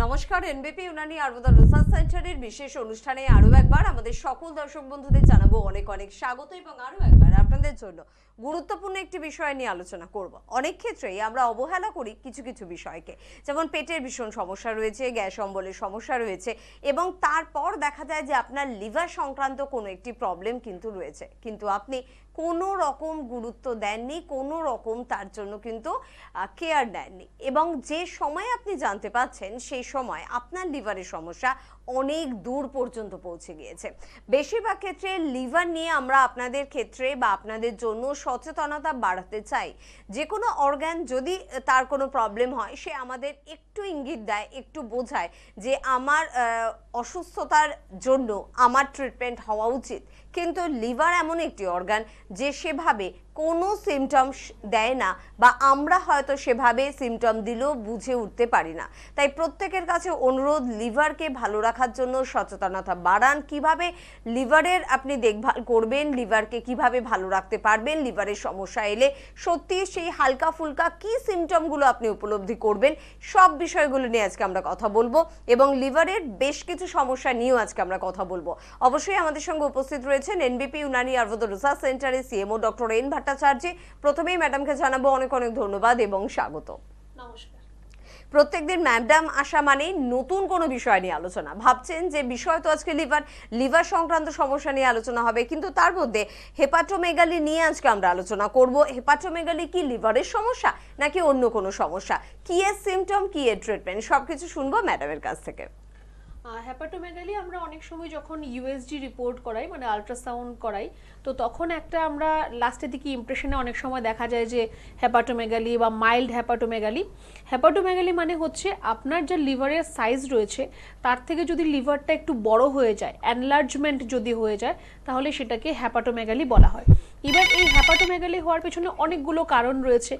নমস্কার, এনবিপি ইউনানি আয়ুর্বেদ রিসার্চ সেন্টারের বিশেষ অনুষ্ঠানে আরো একবার আমাদের সকল দর্শক বন্ধুদের জানাবো অনেক অনেক স্বাগত এবং আরো একবার আপনাদের জন্য গুরুত্বপূর্ণ একটি বিষয় নিয়ে আলোচনা করব। অনেক ক্ষেত্রেই আমরা অবহেলা করি কিছু কিছু বিষয়কে, যেমন পেটের ভীষণ সমস্যা রয়েছে, গ্যাস অম্বলের সমস্যা রয়েছে এবং তারপর দেখা যায় যে আপনার লিভার সংক্রান্ত কোনো একটি প্রবলেম কিন্তু রয়েছে, কিন্তু আপনি কোনো রকম গুরুত্ব দেননি, কোনো রকম তার জন্য কিন্তু কেয়ার নেননি এবং যে সময় আপনি জানতে পাচ্ছেন সেই সময় আপনার লিভারের সমস্যা অনেক দূর পর্যন্ত পৌঁছে গিয়েছে। বেশিরভাগ ক্ষেত্রে লিভার নিয়ে আমরা আপনাদের ক্ষেত্রে বা আপনাদের জন্য সচেতনতা বাড়াতে চাই। যে কোনো অর্গান যদি তার কোনো প্রবলেম হয় সে আমাদের একটু ইঙ্গিত দেয়, একটু বোঝায় যে আমার অসুস্থতার জন্য আমার ট্রিটমেন্ট হওয়া উচিত, কিন্তু লিভার এমন একটি অর্গান যে সেভাবে কোনো সিমটমস দেয় না বা আমরা হয়তো সেভাবে সিমটম দিলেও বুঝে উঠতে পারি না। তাই প্রত্যেকের কাছে অনুরোধ, লিভারকে ভালো রাখার জন্য সচেতনতা বাড়ান। কিভাবে লিভারের আপনি দেখভাল করবেন, লিভারকে কিভাবে ভালো রাখতে পারবেন, লিভারের সমস্যা এলে সত্যি সেই হালকা ফুলকা কি সিমটমগুলো আপনি উপলব্ধি করবেন, সব বিষয়গুলো নিয়ে আজকে আমরা কথা বলবো এবং লিভারের বেশ কিছু সমস্যা নিয়েও আজকে আমরা কথা বলবো। অবশ্যই আমাদের সঙ্গে উপস্থিত রয়েছেন এনবিপি ইউনানি আয়ুর্বেদ রিসার্চ সেন্টারের সিএমও ডক্টর এন ভট্টাচার্য। প্রথমেই ম্যাডামকে জানাবো অনেক অনেক ধন্যবাদ এবং স্বাগত। নমস্কার। প্রত্যেকদিন ম্যাডাম আসা মানে নতুন কোনো বিষয় নিয়ে আলোচনা। ভাবছেন যে বিষয় তো আজকে লিভার সংক্রান্ত সমস্যা নিয়ে আলোচনা হবে, কিন্তু তার মধ্যে হেপাটোমেগালি নিয়ে আজকে আমরা আলোচনা করব। হেপাটোমেগালি কি লিভারের সমস্যা নাকি অন্য কোনো সমস্যা, কি এর সিমটম, কি এর ট্রিটমেন্ট, সবকিছু শুনবো ম্যাডামের কাছ থেকে। হেপাটোমেগালি আমরা অনেক সময় যখন ইউএসজি রিপোর্ট করাই, মানে আল্ট্রাসাউন্ড করাই, তো তখন একটা আমরা লাস্টের দিকে ইমপ্রেশনে অনেক সময় দেখা যায় যে হেপাটোমেগালি বা মাইল্ড হেপাটোমেগালি। হেপাটোমেগালি মানে হচ্ছে আপনার যে লিভারের সাইজ রয়েছে তার থেকে যদি লিভারটা একটু বড় হয়ে যায়, এনলার্জমেন্ট যদি হয়ে যায়, তাহলে সেটাকে হেপাটোমেগালি বলা হয়। এবার এই হেপাটোমেগালি হওয়ার পেছনে অনেকগুলো কারণ রয়েছে।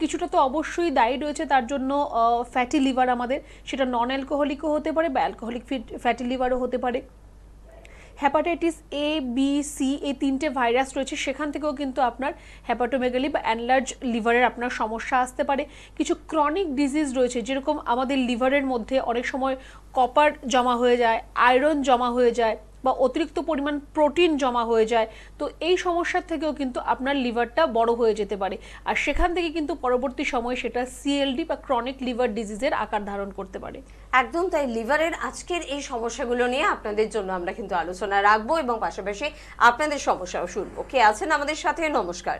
কিছুটা তো অবশ্যই দায়ী রয়েছে তার জন্য ফ্যাটি লিভার আমাদের, সেটা নন অ্যালকোহলিকও হতে পারে বা অ্যালকোহলিক ফ্যাটি লিভারও হতে পারে। হেপাটাইটিস এ, বি, সি এই তিনটে ভাইরাস রয়েছে, সেখান থেকেও কিন্তু আপনার হেপাটোমেগালি বা অ্যানলার্জ লিভারের আপনার সমস্যা আসতে পারে। কিছু ক্রনিক ডিজিজ রয়েছে, যেরকম আমাদের লিভারের মধ্যে অনেক সময় কপার জমা হয়ে যায়, আয়রন জমা হয়ে যায় বা অতিরিক্ত পরিমাণ প্রোটিন জমা হয়ে যায়। তো এই সমস্যার থেকেও কিন্তু আপনার লিভারটা বড় হয়ে যেতে পারে, আর সেখান থেকে কিন্তু পরবর্তী সময়ে সেটা সিএলডি বা ক্রনিক লিভার ডিজিজের আকার ধারণ করতে পারে। একদম তাই, লিভারের আজকের এই সমস্যাগুলো নিয়ে আপনাদের জন্য আমরা কিন্তু আলোচনা রাখবো এবং পাশাপাশি আপনাদের সমস্যাও শুনবো। কে আছেন আমাদের সাথে? নমস্কার।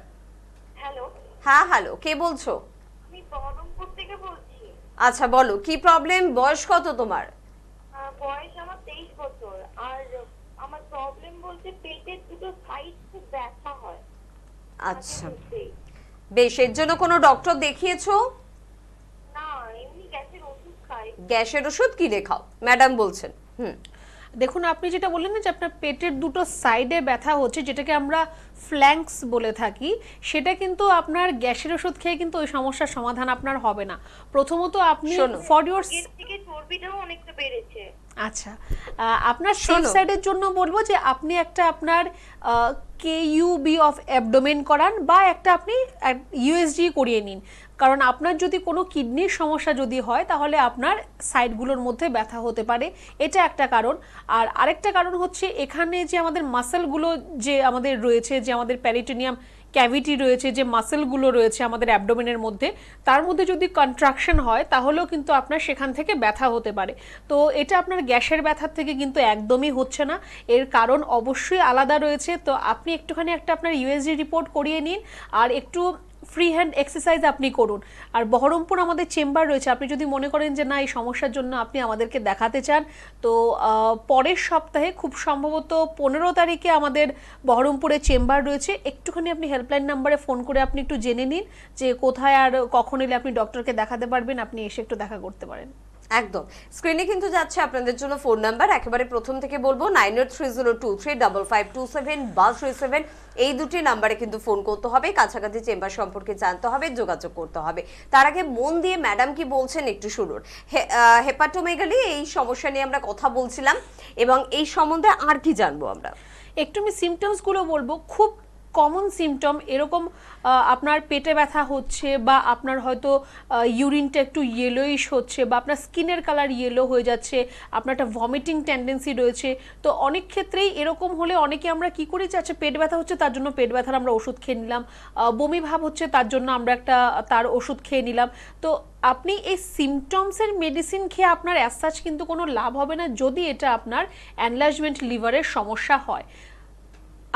হ্যালো। হ্যাঁ হ্যালো, কে বলছো? আমি বহরমপুর থেকে বলছি। আচ্ছা বলো, কি প্রবলেম, বয়স কত তোমার? বয়স আমার 23 বছর। আর আমার প্রবলেম বলতে পেটের দুটো সাইড খুব ব্যথা হয়। আচ্ছা বেশ, এর জন্য কোনো ডক্টর দেখিয়েছো? না, এমনি গ্যাসের ওষুধ খাই। গ্যাসের ওষুধ কিনে খাও, ম্যাডাম বলছেন। দেখুন, আপনি যেটা বললেন না যে আপনার পেটের দুটো সাইডে ব্যথা হচ্ছে, যেটাকে আমরা ফ্ল্যাঙ্কস বলে থাকি, সেটা কিন্তু আপনার গ্যাসের ওষুধ খেয়ে কিন্তু ওই সমস্যার সমাধান আপনার হবে না। প্রথমত আপনি ফর ইওর থেকে চর্বিটাও অনেকটা বেড়েছে। আচ্ছা, আপনার সেফ সাইডের জন্য বলবো যে আপনি একটা আপনার কেইউবি অফ অ্যাবডোমেন করান বা একটা আপনি ইউএসজি করিয়ে নিন, কারণ আপনার যদি কোনো কিডনির সমস্যা যদি হয় তাহলে আপনার সাইডগুলোর মধ্যে ব্যথা হতে পারে, এটা একটা কারণ। আর আরেকটা কারণ হচ্ছে এখানে যে আমাদের মাসেলগুলো যে আমাদের রয়েছে, যে আমাদের প্যারিটোনিয়াম ক্যাভিটি রয়েছে, যে মাসেলগুলো রয়েছে আমাদের অ্যাবডোমেনের মধ্যে, তার মধ্যে যদি কন্ট্রাকশন হয় তাহলেও কিন্তু আপনার সেখান থেকে ব্যথা হতে পারে। তো এটা আপনার গ্যাসের ব্যথার থেকে কিন্তু একদমই হচ্ছে না, এর কারণ অবশ্যই আলাদা রয়েছে। তো আপনি একটুখানি একটা আপনার ইউএসজি রিপোর্ট করিয়ে নিন আর একটু ফ্রি হ্যান্ড এক্সারসাইজ আপনি করুন। আর বহরমপুর আমাদের চেম্বার রয়েছে, আপনি যদি মনে করেন যে না এই সমস্যার জন্য আপনি আমাদেরকে দেখাতে চান, তো পরের সপ্তাহে খুব সম্ভবত 15 তারিখে আমাদের বহরমপুরে চেম্বার রয়েছে। একটুখানি আপনি হেল্পলাইন নাম্বারে ফোন করে আপনি একটু জেনে নিন যে কোথায় আর কখন এলে আপনি ডক্টরকে দেখাতে পারবেন, আপনি এসে একটু দেখা করতে পারেন। একদম স্ক্রিনে কিন্তু যাচ্ছে আপনাদের জন্য ফোন নাম্বার, একেবারে প্রথম থেকে বলবো 9830235527 বা 37, এই দুটি নাম্বারে কিন্তু ফোন করতে হবে, কাছাকাছি চেম্বার সম্পর্কে জানতে হবে, যোগাযোগ করতে হবে। তার আগে মন দিয়ে ম্যাডাম কি বলছেন একটু শুনুন। হেপাটোমেগালি এই সমস্যা নিয়ে আমরা কথা বলছিলাম, এবং এই সম্বন্ধে আর কি জানবো আমরা? একটু আমি সিমটমসগুলো বলবো, খুব কমন সিমটম এরকম আপনার পেটে ব্যথা হচ্ছে, বা আপনার হয়তো ইউরিনটা একটু ইয়েলোইশ হচ্ছে, বা আপনার স্কিনের কালার ইয়েলো হয়ে যাচ্ছে, আপনার একটা ভমিটিং টেন্ডেন্সি রয়েছে। তো অনেক ক্ষেত্রেই এরকম হলে অনেকে আমরা কি করি যে আচ্ছা পেট ব্যথা হচ্ছে তার জন্য পেট ব্যথার আমরা ওষুধ খেয়ে নিলাম, বমি ভাব হচ্ছে তার জন্য আমরা তার ওষুধ খেয়ে নিলাম। তো আপনি এই সিমটমসের মেডিসিন খেয়ে আপনার অ্যাজ সাচ কিন্তু কোনো লাভ হবে না, যদি এটা আপনার এনলার্জমেন্ট লিভারের সমস্যা হয়।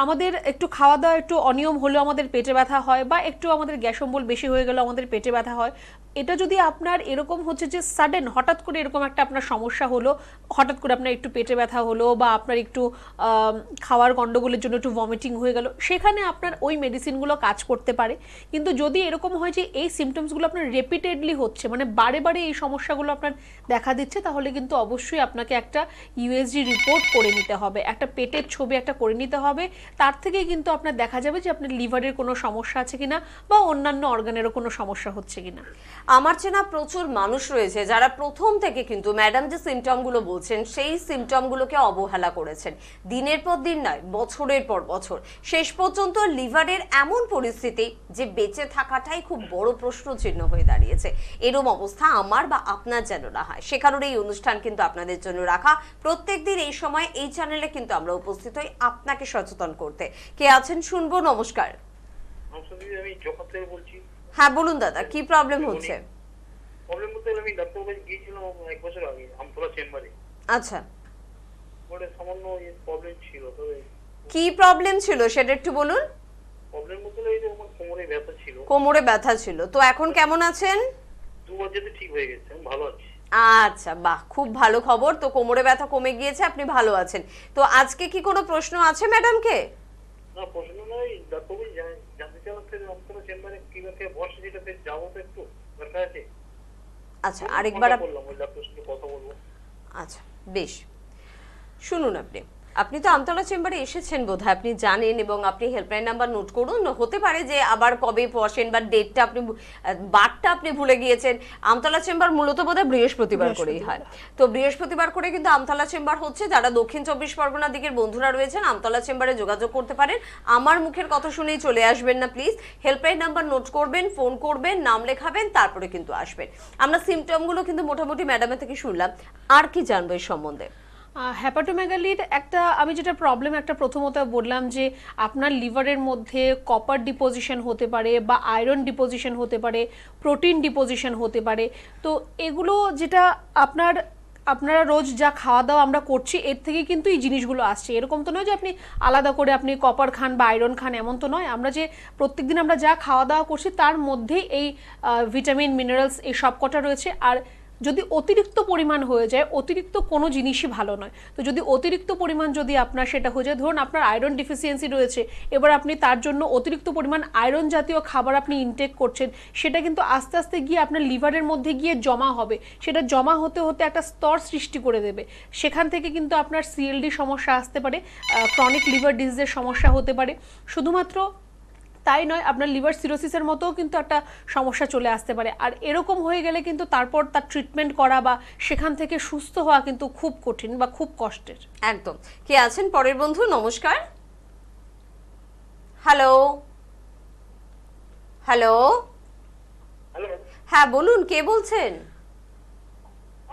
আমাদের একটু খাওয়া দাওয়া একটু অনিয়ম হলেও আমাদের পেটে ব্যথা হয়, বা একটু আমাদের গ্যাস অম্বল বেশি হয়ে গেলেও আমাদের পেটে ব্যথা হয়। এটা যদি আপনার এরকম হচ্ছে যে সাডেন হঠাৎ করে এরকম একটা আপনার সমস্যা হলো, হঠাৎ করে আপনার একটু পেটে ব্যথা হলো, বা আপনার একটু খাওয়ার গন্ডগোলের জন্য একটু ভমিটিং হয়ে গেল, সেখানে আপনার ওই মেডিসিনগুলো কাজ করতে পারে। কিন্তু যদি এরকম হয় যে এই সিমটমসগুলো আপনার রিপিটেডলি হচ্ছে, মানে বারে বারে এই সমস্যাগুলো আপনার দেখা দিচ্ছে, তাহলে কিন্তু অবশ্যই আপনাকে একটা ইউএসজি রিপোর্ট করে নিতে হবে, একটা পেটের ছবি একটা করে নিতে হবে। তার থেকেই কিন্তু আপনার দেখা যাবে যে আপনার লিভারের কোনো সমস্যা আছে কিনা, বা অন্যান্য অর্গানেরও কোনো সমস্যা হচ্ছে কিনা। আমার চেনা প্রচুর মানুষ রয়েছে যারা প্রথম থেকে কিন্তু ম্যাডাম যে সিমটমগুলো বলছেন সেই সিমটমগুলোকে অবহেলা করেছেন, দিনের পর দিন নয়, বছরের পর বছর, শেষ পর্যন্ত লিভারের এমন পরিস্থিতি যে বেঁচে থাকাটাই খুব বড় প্রশ্ন চিহ্ন হয়ে দাঁড়িয়েছে। এরকম অবস্থা আমার বা আপনার যেন না হয়, সে কারণে এই অনুষ্ঠান কিন্তু আপনাদের জন্য রাখা। প্রত্যেকদিন এই সময় এই চ্যানেলে কিন্তু আমরা উপস্থিত হই আপনাকে সচেতন করতে। কে আছেন শুনবো। নমস্কার। আমি জগৎ থেকে বলছি। হ্যাঁ বলুন দাদা, কি প্রবলেম হচ্ছে? প্রবলেম বলতে আমি ডাক্তার কাছে গিয়েছিলাম 1 বছর আগে আমতলা চেম্বারে। আচ্ছা, ওটা সামান্য প্রবলেম ছিল। তবে কি প্রবলেম ছিল সেটা একটু বলুন। প্রবলেম বলতে এই যে আমার কোমরে ব্যথা ছিল। কোমরে ব্যথা ছিল, তো এখন কেমন আছেন? 2 বার যেতে ঠিক হয়ে গেছে, আমি ভালো আছি। আচ্ছা, বাহ, খুব ভালো খবর। তো কোমরে ব্যথা কমে গিয়েছে, আপনি ভালো আছেন। তো আজকে কি কোনো প্রশ্ন আছে ম্যাডামকে? না প্রশ্ন নয়, ডাক্তার জানতে চাইলাম ফের আমতলা চেম্বারে কিভাবে বসে, যেটাতে যাবো তো একটু দরকার আছে। আচ্ছা, আরেকবার বললাম ওই ডাক্তারের সাথে কথা বলবো। আচ্ছা, বেশ, শুনুন। আপনি তো আমতলা চেম্বারে এসেছেন বোধহয়, আপনি জানেন, এবং আপনি হেল্পলাইন নাম্বার নোট করুন। হতে পারে যে আবার কবে বসেন বা ডেটটা আপনি বারটা আপনি ভুলে গিয়েছেন। আমতলা চেম্বার মূলত বোধহয় বৃহস্পতিবার করেই হয়। তো বৃহস্পতিবার করে কিন্তু আমতলা চেম্বার হচ্ছে। যারা দক্ষিণ 24 পরগনা দিকের বন্ধুরা রয়েছেন আমতলা চেম্বারে যোগাযোগ করতে পারেন। আমার মুখের কথা শুনেই চলে আসবেন না প্লিজ, হেল্পলাইন নাম্বার নোট করবেন, ফোন করবেন, নাম লেখাবেন, তারপরে কিন্তু আসবেন। আমরা সিমটমগুলো কিন্তু মোটামুটি ম্যাডামের থেকে শুনলাম, আর কি জানবো এই সম্বন্ধে? হ্যাপাটোমেগালির আমি যেটা প্রবলেম প্রথমত বললাম যে আপনার লিভারের মধ্যে কপার ডিপোজিশন হতে পারে, বা আয়রন ডিপোজিশন হতে পারে, প্রোটিন ডিপোজিশন হতে পারে। তো এগুলো যেটা আপনারা রোজ যা খাওয়া দাওয়া আমরা করছি এর থেকে কিন্তু এই জিনিসগুলো আসছে। এরকম তো নয় যে আপনি আলাদা করে আপনি কপার খান বা আয়রন খান, এমন তো নয়। আমরা যে প্রত্যেকদিন আমরা যা খাওয়া দাওয়া করছি তার মধ্যেই এই ভিটামিন মিনারেলস এই সব কটা রয়েছে। আর যদি অতিরিক্ত পরিমাণ হয়ে যায়, অতিরিক্ত কোনো জিনিসই ভালো নয়। তো যদি অতিরিক্ত পরিমাণ যদি আপনার সেটা হয়ে যায়, ধরুন আপনার আয়রন ডিফিসিয়েন্সি রয়েছে, এবার আপনি তার জন্য অতিরিক্ত পরিমাণ আয়রন জাতীয় খাবার আপনি ইনটেক করছেন, সেটা কিন্তু আস্তে আস্তে গিয়ে আপনার লিভারের মধ্যে গিয়ে জমা হবে। সেটা জমা হতে হতে একটা স্তর সৃষ্টি করে দেবে। সেখান থেকে কিন্তু আপনার সিএলডি সমস্যা আসতে পারে, ক্রনিক লিভার ডিজিজের সমস্যা হতে পারে। শুধুমাত্র তাই নয়, আপনার লিভার সিরোসিসের মতোও কিন্তু একটা সমস্যা চলে আসতে পারে। আর এরকম হয়ে গেলে কিন্তু তারপর তার ট্রিটমেন্ট করা বা সেখান থেকে সুস্থ হওয়া কিন্তু খুব কঠিন বা খুব কষ্টের। একদম। কে আছেন পরের বন্ধু? নমস্কার। হ্যালো হ্যালো হ্যালো, হ্যাঁ বলুন, কে বলছেন?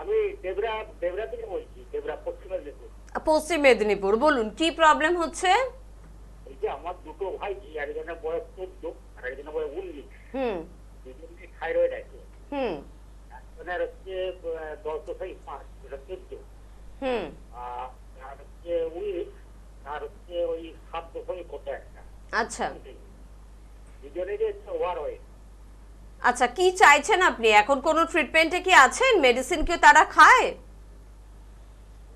আমি দেবরা থেকে বলছি, দেবরা পশ্চিম মেদিনীপুর। পশ্চিম মেদিনীপুর। বলুন, কি প্রবলেম হচ্ছে? এই যে আমার দুটো ভাই, একজনের বয়স 14 আর একজনের বয়স 19। হুম দুজনকে থাইরয়েড আছে। হুম একজনের হচ্ছে 10.5, এটা 14। হুম আর হচ্ছে 19, আর হচ্ছে ওই 7 কত একটা। আচ্ছা দুজনেরই হচ্ছে ওভার ওয়েট। আচ্ছা, কি চাইছেন আপনি এখন? কোনো ট্রিটমেন্টে কি আছেন? মেডিসিন কি তারা খায়?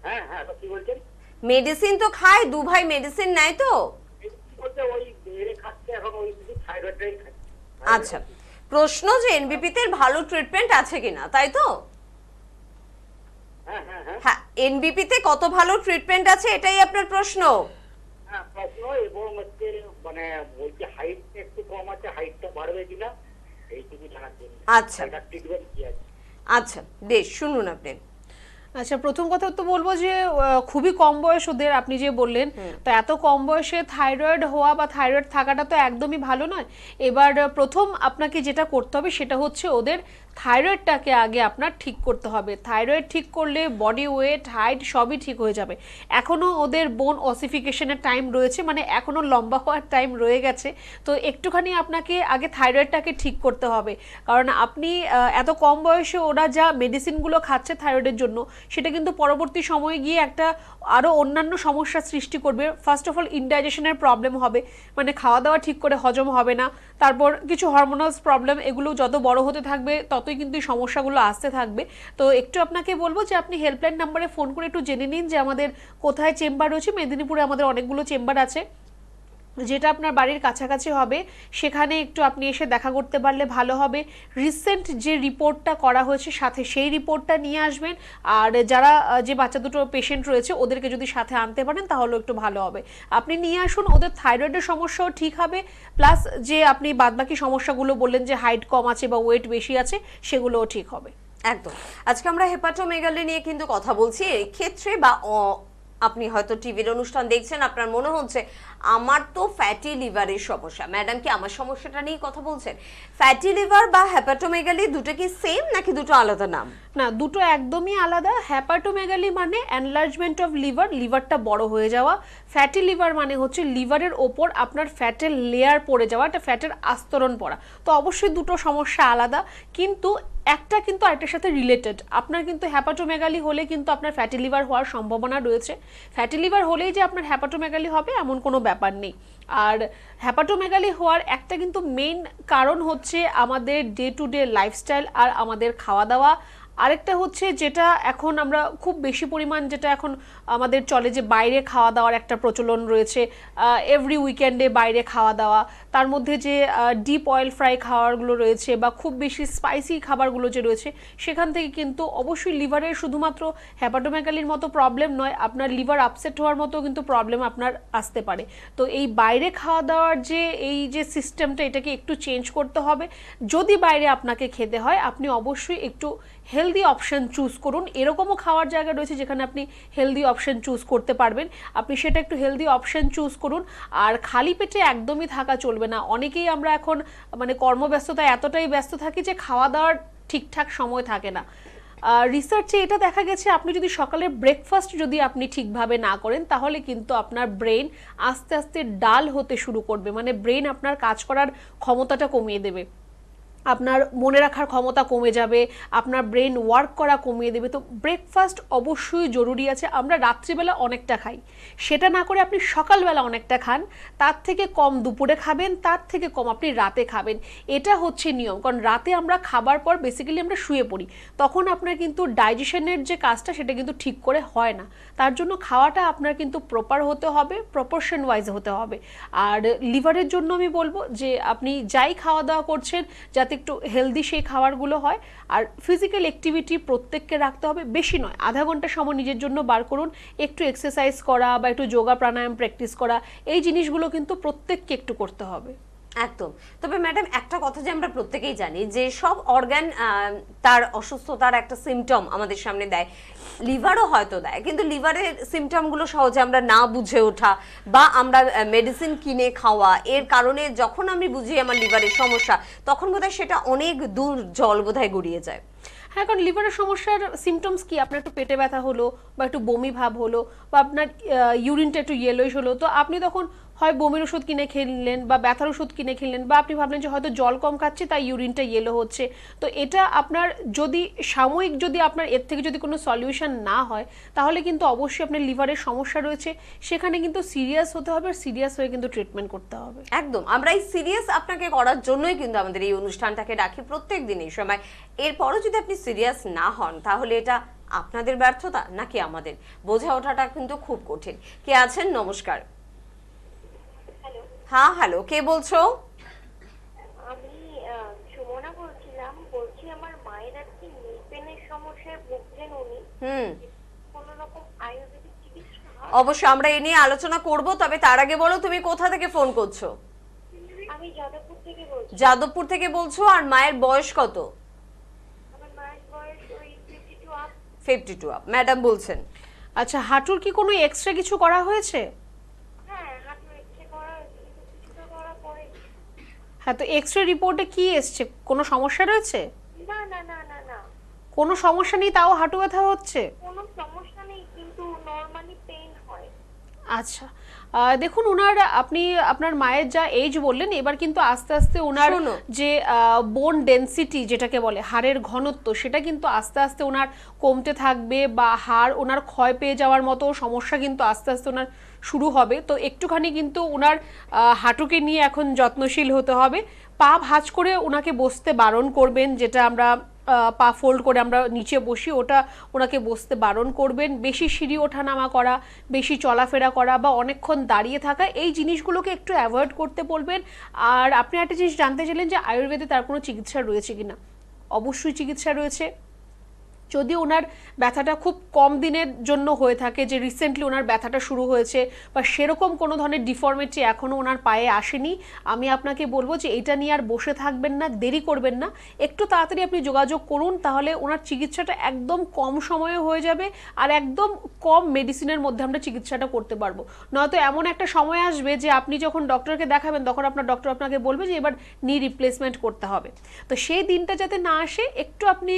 হ্যাঁ হ্যাঁ, কি বলছেন? মেডিসিন তো খায়, দু ভাই মেডিসিন নেয় তো? বলতে ওই এরে খাচ্ছে এখন, ওই শুধু থাইরয়েডটাই খাচ্ছে। আচ্ছা, প্রশ্ন যে এনবিপি তে ভালো ট্রিটমেন্ট আছে কিনা, তাই তো? হ্যাঁ হ্যাঁ হ্যাঁ হ্যাঁ, এনবিপি তে কত ভালো ট্রিটমেন্ট আছে এটাই আপনার প্রশ্ন? হ্যাঁ প্রশ্ন, এবং হচ্ছে মানে বলছি হাইট একটু কম আছে, হাইটটা বাড়বে কিনা এইটুকু জানার জন্য। আচ্ছা এটা ট্রিটমেন্ট কি আছে? আচ্ছা, বেশ, শুনুন আপনি। আচ্ছা, প্রথম কথা তো বলবো যে খুবই কম বয়স ওদের, আপনি যে বললেন, তো এত কম বয়সে থাইরয়েড হওয়া বা থাইরয়েড থাকাটা তো একদমই ভালো নয়। এবার প্রথম আপনাকে যেটা করতে হবে সেটা হচ্ছে ওদের থাইরয়েডটাকে আগে আপনার ঠিক করতে হবে। থাইরয়েড ঠিক করলে বডি ওয়েট, হাইট সবই ঠিক হয়ে যাবে। এখনও ওদের বোন অসিফিকেশনের টাইম রয়েছে, মানে এখনও লম্বা হওয়ার টাইম রয়ে গেছে। তো একটুখানি আপনাকে আগে থাইরয়েডটাকে ঠিক করতে হবে, কারণ আপনি এত কম বয়সে ওরা যা মেডিসিনগুলো খাচ্ছে থাইরয়েডের জন্য, সেটা কিন্তু পরবর্তী সময়ে গিয়ে একটা আরও অন্যান্য সমস্যার সৃষ্টি করবে। ফার্স্ট অফ অল ইনডাইজেশনের প্রবলেম হবে, মানে খাওয়া দাওয়া ঠিক করে হজম হবে না। তারপর কিছু হরমোনালস প্রবলেম, এগুলো যত বড় হতে থাকবে ততই কিন্তু এই সমস্যাগুলো আসতে থাকবে। তো একটু আপনাকে বলবো যে আপনি হেল্পলাইন নাম্বারে ফোন করে একটু জেনে নিন যে আমাদের কোথায় চেম্বার রয়েছে। মেদিনীপুরে আমাদের অনেকগুলো চেম্বার আছে, যেটা আপনার বাড়ির কাছাকাছি হবে সেখানে একটু আপনি এসে দেখা করতে পারলে ভালো হবে। রিসেন্ট যে রিপোর্টটা করা হয়েছে সাথে সেই রিপোর্টটা নিয়ে আসবেন। আর যারা যে বাচ্চা দুটো পেশেন্ট রয়েছে ওদেরকে যদি সাথে আনতে পারেন তাহলে একটু ভালো হবে। আপনি নিয়ে আসুন, ওদের থাইরয়েডের সমস্যাও ঠিক হবে, প্লাস যে আপনি বাদবাকি সমস্যাগুলো বললেন যে হাইট কম আছে বা ওয়েট বেশি আছে সেগুলোও ঠিক হবে। একদম। আজকে আমরা হেপাটোমেগালি নিয়ে কিন্তু কথা বলছি। এই ক্ষেত্রে বা আপনি হয়তো টিভির অনুষ্ঠান দেখছেন, আপনার মনে হচ্ছে আমার তো ফ্যাটি লিভারের সমস্যা। ম্যাডাম কি আমার সমস্যাটা নিয়ে কথা বলছেন? ফ্যাটি লিভার বা হেপাটোমেগালি দুটো কি সেম নাকি দুটো আলাদা নাম? না, দুটো একদমই আলাদা। হ্যাপাটোমেগালি মানে এনলার্জমেন্ট অফ লিভার, লিভারটা বড় হয়ে যাওয়া। ফ্যাটি লিভার মানে হচ্ছে লিভারের ওপর আপনার ফ্যাটের লেয়ার পড়ে যাওয়া, একটা ফ্যাটের আস্তরণ পড়া। তো অবশ্যই দুটো সমস্যা আলাদা, কিন্তু একটা কিন্তু আরেকটার সাথে রিলেটেড। আপনার কিন্তু হ্যাপাটোমেগালি হলে কিন্তু আপনার ফ্যাটি লিভার হওয়ার সম্ভাবনা রয়েছে। ফ্যাটি লিভার হলেই যে আপনার হ্যাপাটোমেগালি হবে এমন কোনো ব্যাপার নেই। আর হ্যাপাটোমেগালি হওয়ার একটা কিন্তু মেইন কারণ হচ্ছে আমাদের ডে টু ডে লাইফস্টাইল আর আমাদের খাওয়া দাওয়া। আরেকটা হচ্ছে যেটা এখন আমরা খুব বেশি পরিমাণ যেটা এখন আমাদের চলে, যে বাইরে খাওয়া দাওয়ার একটা প্রচলন রয়েছে। এভরি উইকেন্ডে বাইরে খাওয়া দাওয়া, তার মধ্যে যে ডিপ অয়েল ফ্রাই খাবারগুলো রয়েছে বা খুব বেশি স্পাইসি খাবারগুলো যে রয়েছে, সেখান থেকে কিন্তু অবশ্যই লিভারের শুধুমাত্র হ্যাপাটোমেগালির মতো প্রবলেম নয়, আপনার লিভার আপসেট হওয়ার মতো কিন্তু প্রবলেম আপনার আসতে পারে। তো এই বাইরে খাওয়া দাওয়ার যে এই যে সিস্টেমটা, এটাকে একটু চেঞ্জ করতে হবে। যদি বাইরে আপনাকে খেতে হয় আপনি অবশ্যই একটু হেলদি অপশন চুজ করুন। এরকমও খাওয়ার জায়গা রয়েছে যেখানে আপনি হেলদি অপশন চুজ করতে পারবেন, আপনি সেটা একটু হেলদি অপশন চুজ করুন। আর খালি পেটে একদমই থাকা চলবে না। অনেকেই আমরা এখন মানে কর্মব্যস্ততায় এতটাই ব্যস্ত থাকি যে খাওয়া দাওয়ার ঠিকঠাক সময় থাকে না। রিসার্চে এটা দেখা গেছে আপনি যদি সকালে ব্রেকফাস্ট যদি আপনি ঠিকভাবে না করেন তাহলে কিন্তু আপনার ব্রেন আস্তে আস্তে ডাল হতে শুরু করবে, মানে ব্রেন আপনার কাজ করার ক্ষমতাটা কমিয়ে দেবে, আপনার মনে রাখার ক্ষমতা কমে যাবে, আপনার ব্রেন ওয়ার্ক করা কমিয়ে দেবে। তো ব্রেকফাস্ট অবশ্যই জরুরি আছে। আমরা রাত্রিবেলা অনেকটা খাই, সেটা না করে আপনি সকালবেলা অনেকটা খান, তার থেকে কম দুপুরে খাবেন, তার থেকে কম আপনি রাতে খাবেন। এটা হচ্ছে নিয়ম, কারণ রাতে আমরা খাবার পর বেসিক্যালি আমরা শুয়ে পড়ি, তখন আপনার কিন্তু ডাইজেশনের যে কাজটা সেটা কিন্তু ঠিক করে হয় না। তার জন্য খাওয়াটা আপনার কিন্তু প্রপার হতে হবে, প্রপোর্শন ওয়াইজ হতে হবে। আর লিভারের জন্য আমি বলবো যে আপনি যাই খাওয়া দাওয়া করছেন যাতে একটু হেলদি সেই খাবারগুলো হয়। আর ফিজিক্যাল অ্যাক্টিভিটি প্রত্যেককে রাখতে হবে, বেশি নয়, আধা ঘন্টা সময় নিজের জন্য বার করুন। একটু এক্সারসাইজ করা বা একটু যোগা প্রাণায়াম প্র্যাকটিস করা, এই জিনিসগুলো কিন্তু প্রত্যেককে একটু করতে হবে। একদম। তবে ম্যাডাম একটা কথা যে আমরা প্রত্যেকেই জানি যে সব অর্গান তার অসুস্থতার একটা সিমটম আমাদের সামনে দেয়, লিভারও হয়তো দেয়, কিন্তু লিভারের সিমটমগুলো সহজে আমরা না বুঝে ওঠা বা আমরা মেডিসিন কিনে খাওয়া, এর কারণে যখন আমি বুঝি আমার লিভারের সমস্যা তখন বোধহয় সেটা অনেক দূর জল বোধহয় গড়িয়ে যায়। হ্যাঁ, কারণ লিভারের সমস্যার সিমটমস কি, আপনার একটু পেটে ব্যথা হলো বা একটু বমি ভাব হলো বা আপনার ইউরিনটা একটু ইয়েলোইশ হলো, তো আপনি তখন হয় বমির ওষুধ কিনে খেলেন বা ব্যথার ওষুধ কিনে খেলেন, বা আপনি ভাবলেন যে হয়তো জল কম খাচ্ছে তাই ইউরিনটা ইয়েলো হচ্ছে। তো এটা আপনার যদি সাময়িক, যদি আপনার এর থেকে যদি কোনো সলিউশন না হয় তাহলে কিন্তু অবশ্যই আপনার লিভারের সমস্যা রয়েছে, সেখানে কিন্তু সিরিয়াস হতে হবে, আর সিরিয়াস হয়ে কিন্তু ট্রিটমেন্ট করতে হবে। একদম। আমরা এই সিরিয়াস আপনাকে করার জন্যই কিন্তু আমাদের এই অনুষ্ঠানটাকে রাখি প্রত্যেক দিন এই সময়। এরপরও যদি আপনি সিরিয়াস না হন তাহলে এটা আপনাদের ব্যর্থতা নাকি আমাদের, বোঝা ওঠাটা কিন্তু খুব কঠিন। কে আছেন? নমস্কার। হ্যালো, হ্যাঁ, হ্যালো, কে বলছো? আমি সুমনা বলছিলাম। বলছি আমার মায়ের আর কি নি পেনের সমস্যায় ভুগছেন উনি। কোনো রকম আয়ুর্বেদিক চিকিৎসা হয়? অবশ্যই আমরা এ নিয়ে আলোচনা করব, তবে তার আগে বলো তুমি কোথা থেকে ফোন করছো? আমি যাদবপুর থেকে বলছি। যাদবপুর থেকে বলছো, আর মায়ের বয়স কত? আমার মায়ের বয়স ওই 52 আপ। 52 আপ। ম্যাডাম বলছেন আচ্ছা, হাঁটুর কি কোনো এক্সরে কিছু করা হয়েছে? হ্যাঁ, হাঁটু এক্সরে করা হয়েছে, কিন্তু কিছু তো ধরা পড়েনি। হ্যাঁ, তো এক্সরে রিপোর্টে কি এসছে? কোনো সমস্যা রয়েছে? না না না না না, কোনো সমস্যা নেই, তাও হাঁটু ব্যথা হচ্ছে? কোনো সমস্যা নেই, কিন্তু নরমালি পেইন হয়। আচ্ছা, দেখুন আপনি আপনার মায়ের যা এজ বললেন, এবার কিন্তু আস্তে আস্তে ওনার শোনো। যে বোন ডেনসিটি যেটাকে বলে, হাড়ের ঘনত্ব, সেটা কিন্তু আস্তে আস্তে ওনার কমতে থাকবে, বা হাড় ওনার ক্ষয় পেয়ে যাওয়ার মতো সমস্যা কিন্তু আস্তে আস্তে ওনার শুরু হবে। তো একটুখানি কিন্তু ওনার হাঁটুকে নিয়ে এখন যত্নশীল হতে হবে। পা ভাঁজ করে ওনাকে বসতে বারণ করবেন, যেটা আমরা পা ফোল্ড করে আমরা নিচে বসি, ওটা ওনাকে বসতে বারণ করবেন। বেশি সিঁড়ি ওঠানামা করা, বেশি চলাফেরা করা, বা অনেকক্ষণ দাঁড়িয়ে থাকা, এই জিনিসগুলোকে একটু অ্যাভয়েড করতে বলবেন। আর আপনি একটা জিনিস জানতে চাইলেন যে আয়ুর্বেদে তার কোনো চিকিৎসা রয়েছে কিনা। অবশ্যই চিকিৎসা রয়েছে। যদি ওনার ব্যথাটা খুব কম দিনের জন্য হয়ে থাকে, যে রিসেন্টলি ওনার ব্যথাটা শুরু হয়েছে, বা সেরকম কোনো ধরনের ডিফর্মিটি এখনও ওনার পায়ে আসেনি, আমি আপনাকে বলবো যে এটা নিয়ে আর বসে থাকবেন না, দেরি করবেন না, একটু তাড়াতাড়ি আপনি যোগাযোগ করুন। তাহলে ওনার চিকিৎসাটা একদম কম সময়ে হয়ে যাবে, আর একদম কম মেডিসিনের মধ্যে আমরা চিকিৎসাটা করতে পারবো। নয়তো এমন একটা সময় আসবে যে আপনি যখন ডক্টরকে দেখাবেন, তখন আপনার ডক্টর আপনাকে বলবে যে এবার নি রিপ্লেসমেন্ট করতে হবে। তো সেই দিনটা যাতে না আসে, একটু আপনি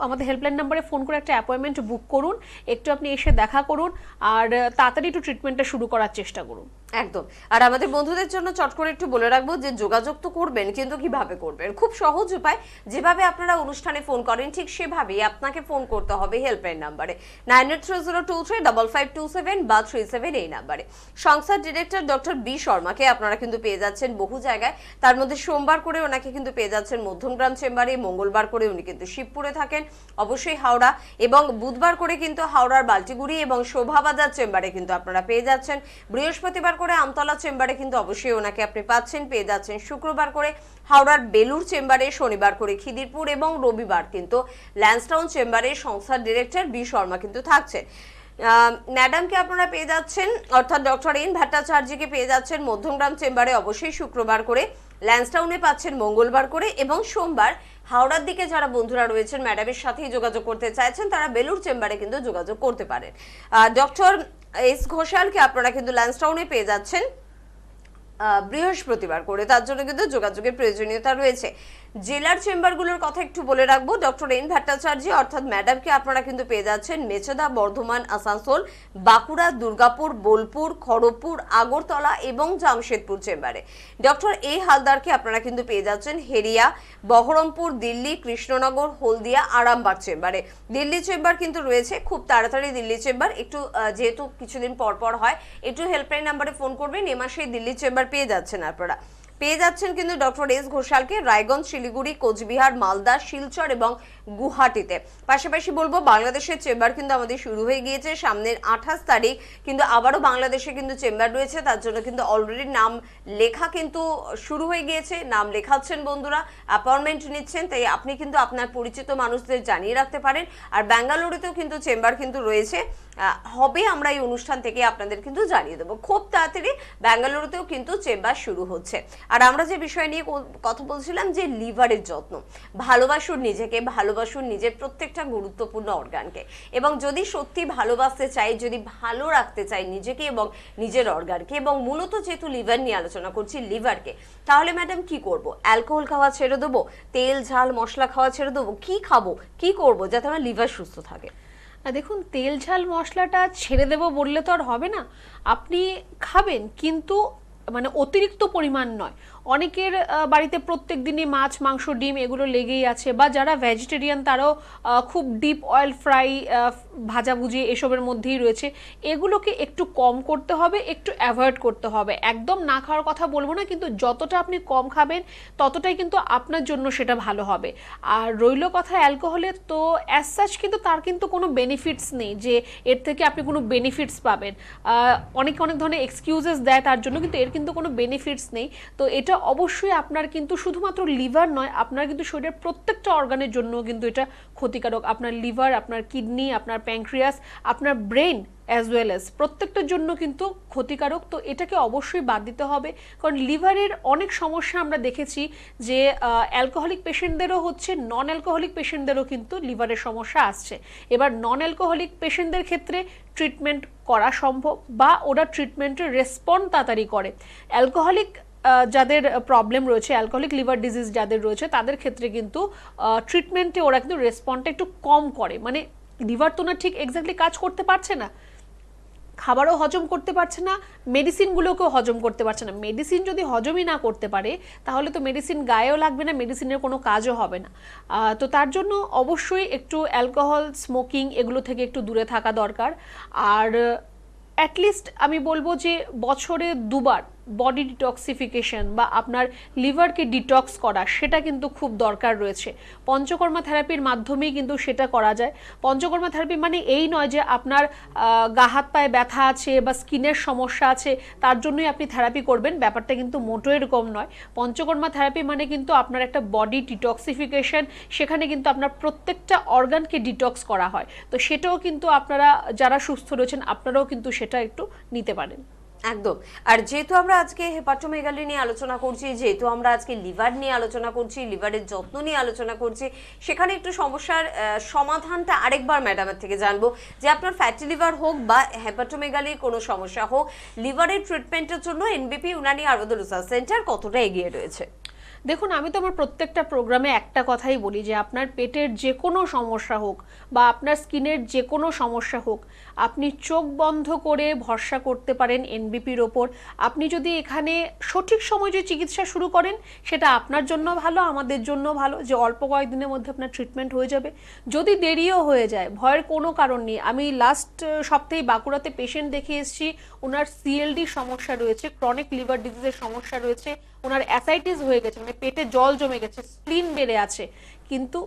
আমাদের হেল্পলাইন নাম্বারে ফোন করে একটা অ্যাপয়েন্টমেন্ট বুক করুন, একটু আপনি এসে দেখা করুন, আর তাড়াতাড়ি একটু ট্রিটমেন্টটা শুরু করার চেষ্টা করুন। একদম। আর আমাদের বন্ধুদের জন্য চট করে একটু বলে রাখবো যে যোগাযোগ তো করবেন, কিন্তু কিভাবে করবেন? খুব সহজ উপায়। যেভাবে আপনারা অনুষ্ঠানে ফোন করেন ঠিক সেভাবেই আপনাকে ফোন করতে হবে হেল্পলাইন নাম্বারে 9830235527 বা 37 এই নাম্বারে। সংস্থার ডিরেক্টর ডক্টর বি শর্মাকে আপনারা কিন্তু পেয়ে যাচ্ছেন বহু জায়গায়। তার মধ্যে সোমবার করে ওনাকে কিন্তু পেয়ে যাচ্ছেন মধ্যমগ্রাম চেম্বারে, মঙ্গলবার করে উনি কিন্তু শিবপুরে থাকেন, অবশ্যই হাওড়া, এবং বুধবার করে কিন্তু হাওড়ার বাল্টিগুড়ি এবং শোভাবাজার চেম্বারে কিন্তু আপনারা পেয়ে যাচ্ছেন। বৃহস্পতিবার করে আমতলা চেম্বারে কিন্তু অবশ্যই ওনাকে আপনি পাচ্ছেন, পেয়ে যাচ্ছেন। শুক্রবার করে হাওড়ার বেলুর চেম্বারে, শনিবার করে খিদিরপুর, এবং রবিবার কিন্তু ল্যান্সটাউন চেম্বারে সংস্থার ডিরেক্টর বি শর্মা কিন্তু থাকছেন। ম্যাডামকে আপনারা পেয়ে যাচ্ছেন, অর্থাৎ ডক্টর এন ভট্টাচার্যকে পেয়ে যাচ্ছেন মধ্যমগ্রাম চেম্বারে অবশ্যই শুক্রবার করে, ল্যান্সটাউনে পাচ্ছেন মঙ্গলবার করে, এবং সোমবার হাওড়ার দিকে যারা বন্ধুরা রয়েছেন ম্যাডামের সাথেই যোগাযোগ করতে চাইছেন, তারা বেলুর চেম্বারে কিন্তু যোগাযোগ করতে পারেন। ডক্টর এস ঘোষালকে আপনারা কিন্তু ল্যান্সটাউনে পেয়ে যাচ্ছেন বৃহস্পতিবার করে, তার জন্য কিন্তু যোগাযোগের প্রয়োজনীয়তা রয়েছে। জেলার চেম্বারগুলোর কথা একটু বলে রাখবো। ডক্টর এন ভট্টাচার্য অর্থাৎ ম্যাডামকে আপনারা কিন্তু পেয়ে যাচ্ছেন মেচেদা, বর্ধমান, আসানসোল, বাঁকুড়া, দুর্গাপুর, বোলপুর, খড়গপুর, আগরতলা এবং জামশেদপুর চেম্বারে। ডক্টর এ হালদারকে আপনারা কিন্তু পেয়ে যাচ্ছেন হেরিয়া, বহরমপুর, দিল্লি, কৃষ্ণনগর, হলদিয়া, আরামবাগ চেম্বারে। দিল্লি চেম্বার কিন্তু রয়েছে, খুব তাড়াতাড়ি দিল্লি চেম্বার, একটু যেহেতু কিছুদিন পর পর হয়, একটু হেল্পলাইন নাম্বারে ফোন করবেন। এ মাসেই দিল্লি চেম্বার পেয়ে যাচ্ছেন আপনারা। পেয়ে যাচ্ছেন কিন্তু ডক্টর এস ঘোষালকে রায়গঞ্জ, শিলিগুড়ি, কোচবিহার, মালদা, শিলচর এবং গুয়াহাটিতে। পাশাপাশি বলবো বাংলাদেশের চেম্বার কিন্তু আমাদের শুরু হয়ে গিয়েছে। সামনের 28 তারিখ কিন্তু আবারও বাংলাদেশে কিন্তু চেম্বার রয়েছে, তার জন্য কিন্তু অলরেডি নাম লেখা কিন্তু শুরু হয়ে গিয়েছে, নাম লেখাচ্ছেন বন্ধুরা, অ্যাপয়েন্টমেন্ট নিচ্ছেন। তাই আপনি কিন্তু আপনার পরিচিত মানুষদের জানিয়ে রাখতে পারেন। আর ব্যাঙ্গালোরেতেও কিন্তু চেম্বার কিন্তু রয়েছে, হবে, আমরা এই অনুষ্ঠান থেকে আপনাদের কিন্তু জানিয়ে দেবো। খুব তাড়াতাড়ি ব্যাঙ্গালোরেতেও কিন্তু চেম্বার শুরু হচ্ছে। আর আমরা যে বিষয় নিয়ে কথা বলছিলাম যে লিভারের যত্ন, ভালোবাসুন নিজেকে, ভালোবাসুন নিজের প্রত্যেকটা গুরুত্বপূর্ণ অর্গানকে, এবং যদি সত্যি ভালোবাসতে চাই, যদি ভালো রাখতে চাই নিজেকে এবং নিজের অর্গানকে, এবং মূলত যেহেতু লিভার নিয়ে আলোচনা করছি, লিভারকে, তাহলে ম্যাডাম কি করব? অ্যালকোহল খাওয়া ছেড়ে দেবো? তেল ঝাল মশলা খাওয়া ছেড়ে দেবো? কি খাবো, কি করব যাতে আমার লিভার সুস্থ থাকে? দেখুন, তেল ঝাল মশলাটা ছেড়ে দেবো বললে তো আর হবে না। আপনি খাবেন, কিন্তু মানে অতিরিক্ত পরিমাণ নয়। অনেকের বাড়িতে প্রত্যেক দিনই মাছ, মাংস, ডিম এগুলো লেগেই আছে, বা যারা ভেজিটেরিয়ান তারাও খুব ডিপ অয়েল ফ্রাই, ভাজাভুজি এসবের মধ্যেই রয়েছে। এগুলোকে একটু কম করতে হবে, একটু অ্যাভয়েড করতে হবে। একদম না খাওয়ার কথা বলবো না, কিন্তু যতটা আপনি কম খাবেন ততটাই কিন্তু আপনার জন্য সেটা ভালো হবে। আর রইল কথা অ্যালকোহলের, তো অ্যাজ সাচ কিন্তু তার কিন্তু কোনো বেনিফিটস নেই যে এর থেকে আপনি কোনো বেনিফিটস পাবেন। অনেক ধরনের এক্সকিউজেস দেয় তার জন্য, কিন্তু এর কিন্তু কোনো বেনিফিটস নেই। তো এটা যেটা অবশ্যই আপনার কিন্তু শুধুমাত্র লিভার নয়, আপনার কিন্তু শরীরের প্রত্যেকটা অর্গানের জন্য কিন্তু এটা ক্ষতিকারক। আপনার লিভার, আপনার কিডনি, আপনার প্যানক্রিয়াস, আপনার ব্রেন অ্যাজ ওয়েল অ্যাজ প্রত্যেকটার জন্য কিন্তু ক্ষতিকারক। তো এটাকে অবশ্যই বাদ দিতে হবে, কারণ লিভারের অনেক সমস্যা আমরা দেখেছি যে অ্যালকোহলিক পেশেন্টদেরও হচ্ছে, নন অ্যালকোহলিক পেশেন্টদেরও কিন্তু লিভারের সমস্যা আসছে। এবার নন অ্যালকোহলিক পেশেন্টদের ক্ষেত্রে ট্রিটমেন্ট করা সম্ভব, বা ওরা ট্রিটমেন্টের রেসপন্ড তাড়াতাড়ি করে। অ্যালকোহলিক যাদের প্রবলেম রয়েছে, অ্যালকোহলিক লিভার ডিজিজ যাদের রয়েছে, তাদের ক্ষেত্রে কিন্তু ট্রিটমেন্টে ওরা কিন্তু রেসপন্ডটা একটু কম করে। মানে লিভার তো না ঠিক এক্স্যাক্টলি কাজ করতে পারছে না, খাবারও হজম করতে পারছে না, মেডিসিনগুলোকেও হজম করতে পারছে না। মেডিসিন যদি হজমই না করতে পারে তাহলে তো মেডিসিন গায়েও লাগবে না, মেডিসিনের কোনো কাজও হবে না। তো তার জন্য অবশ্যই একটু অ্যালকোহল, স্মোকিং এগুলো থেকে একটু দূরে থাকা দরকার। আর অ্যাটলিস্ট আমি বলবো যে বছরে 2 বার বডি ডিটক্সিফিকেশন বা আপনার লিভারকে ডিটক্স করা, সেটা কিন্তু খুব দরকার রয়েছে। পঞ্চকর্মা থেরাপির মাধ্যমেই কিন্তু সেটা করা যায়। পঞ্চকর্মা থেরাপি মানে এই নয় যে আপনার গা হাত পায়ে ব্যথা আছে বা স্কিনের সমস্যা আছে তার জন্যই আপনি থেরাপি করবেন, ব্যাপারটা কিন্তু মোটো এরকম নয়। পঞ্চকর্মা থেরাপি মানে কিন্তু আপনার একটা বডি ডিটক্সিফিকেশন, সেখানে কিন্তু আপনার প্রত্যেকটা অর্গানকে ডিটক্স করা হয়। তো সেটাও কিন্তু আপনারা যারা সুস্থ রয়েছেন আপনারাও কিন্তু সেটা একটু নিতে পারেন। একদম। আর যেহেতু আমরা আজকে হেপাটোমেগালি নিয়ে আলোচনা করছি, যেহেতু আমরা আজকে লিভার নিয়ে আলোচনা করছি, লিভারের যত্ন নিয়ে আলোচনা করছি, সেখানে একটু সমস্যার সমাধানটা আরেকবার ম্যাডামের থেকে জানবো যে আপনার ফ্যাটি লিভার হোক বা হেপাটোমেগালির কোনো সমস্যা হোক, লিভারের ট্রিটমেন্টের জন্য এনবিপি ইউনানি আয়ুর্বেদ রিসার্চ সেন্টার কতটা এগিয়ে রয়েছে? দেখুন, আমি তো আমার প্রত্যেকটা প্রোগ্রামে একটা কথাই বলি যে আপনার পেটের যে কোনো সমস্যা হোক বা আপনার স্কিনের যে কোনো সমস্যা হোক, আপনি চোখ বন্ধ করে ভরসা করতে পারেন এনবিপির ওপর। আপনি যদি এখানে সঠিক সময় যে চিকিৎসা শুরু করেন সেটা আপনার জন্য ভালো, আমাদের জন্য ভালো, যে অল্প কয়েকদিনের মধ্যে আপনার ট্রিটমেন্ট হয়ে যাবে। যদি দেরিও হয়ে যায়, ভয়ের কোনো কারণ নেই। আমি লাস্ট সপ্তাহে বাঁকুড়াতে পেশেন্ট দেখে এসেছি, ওনার সিএলডি সমস্যা রয়েছে, ক্রনিক লিভার ডিজিজের সমস্যা রয়েছে, ওনার অ্যাসাইটিস হয়ে গেছে, মানে পেটে জল জমে গেছে, স্প্লিন বেড়ে আছে, কিন্তু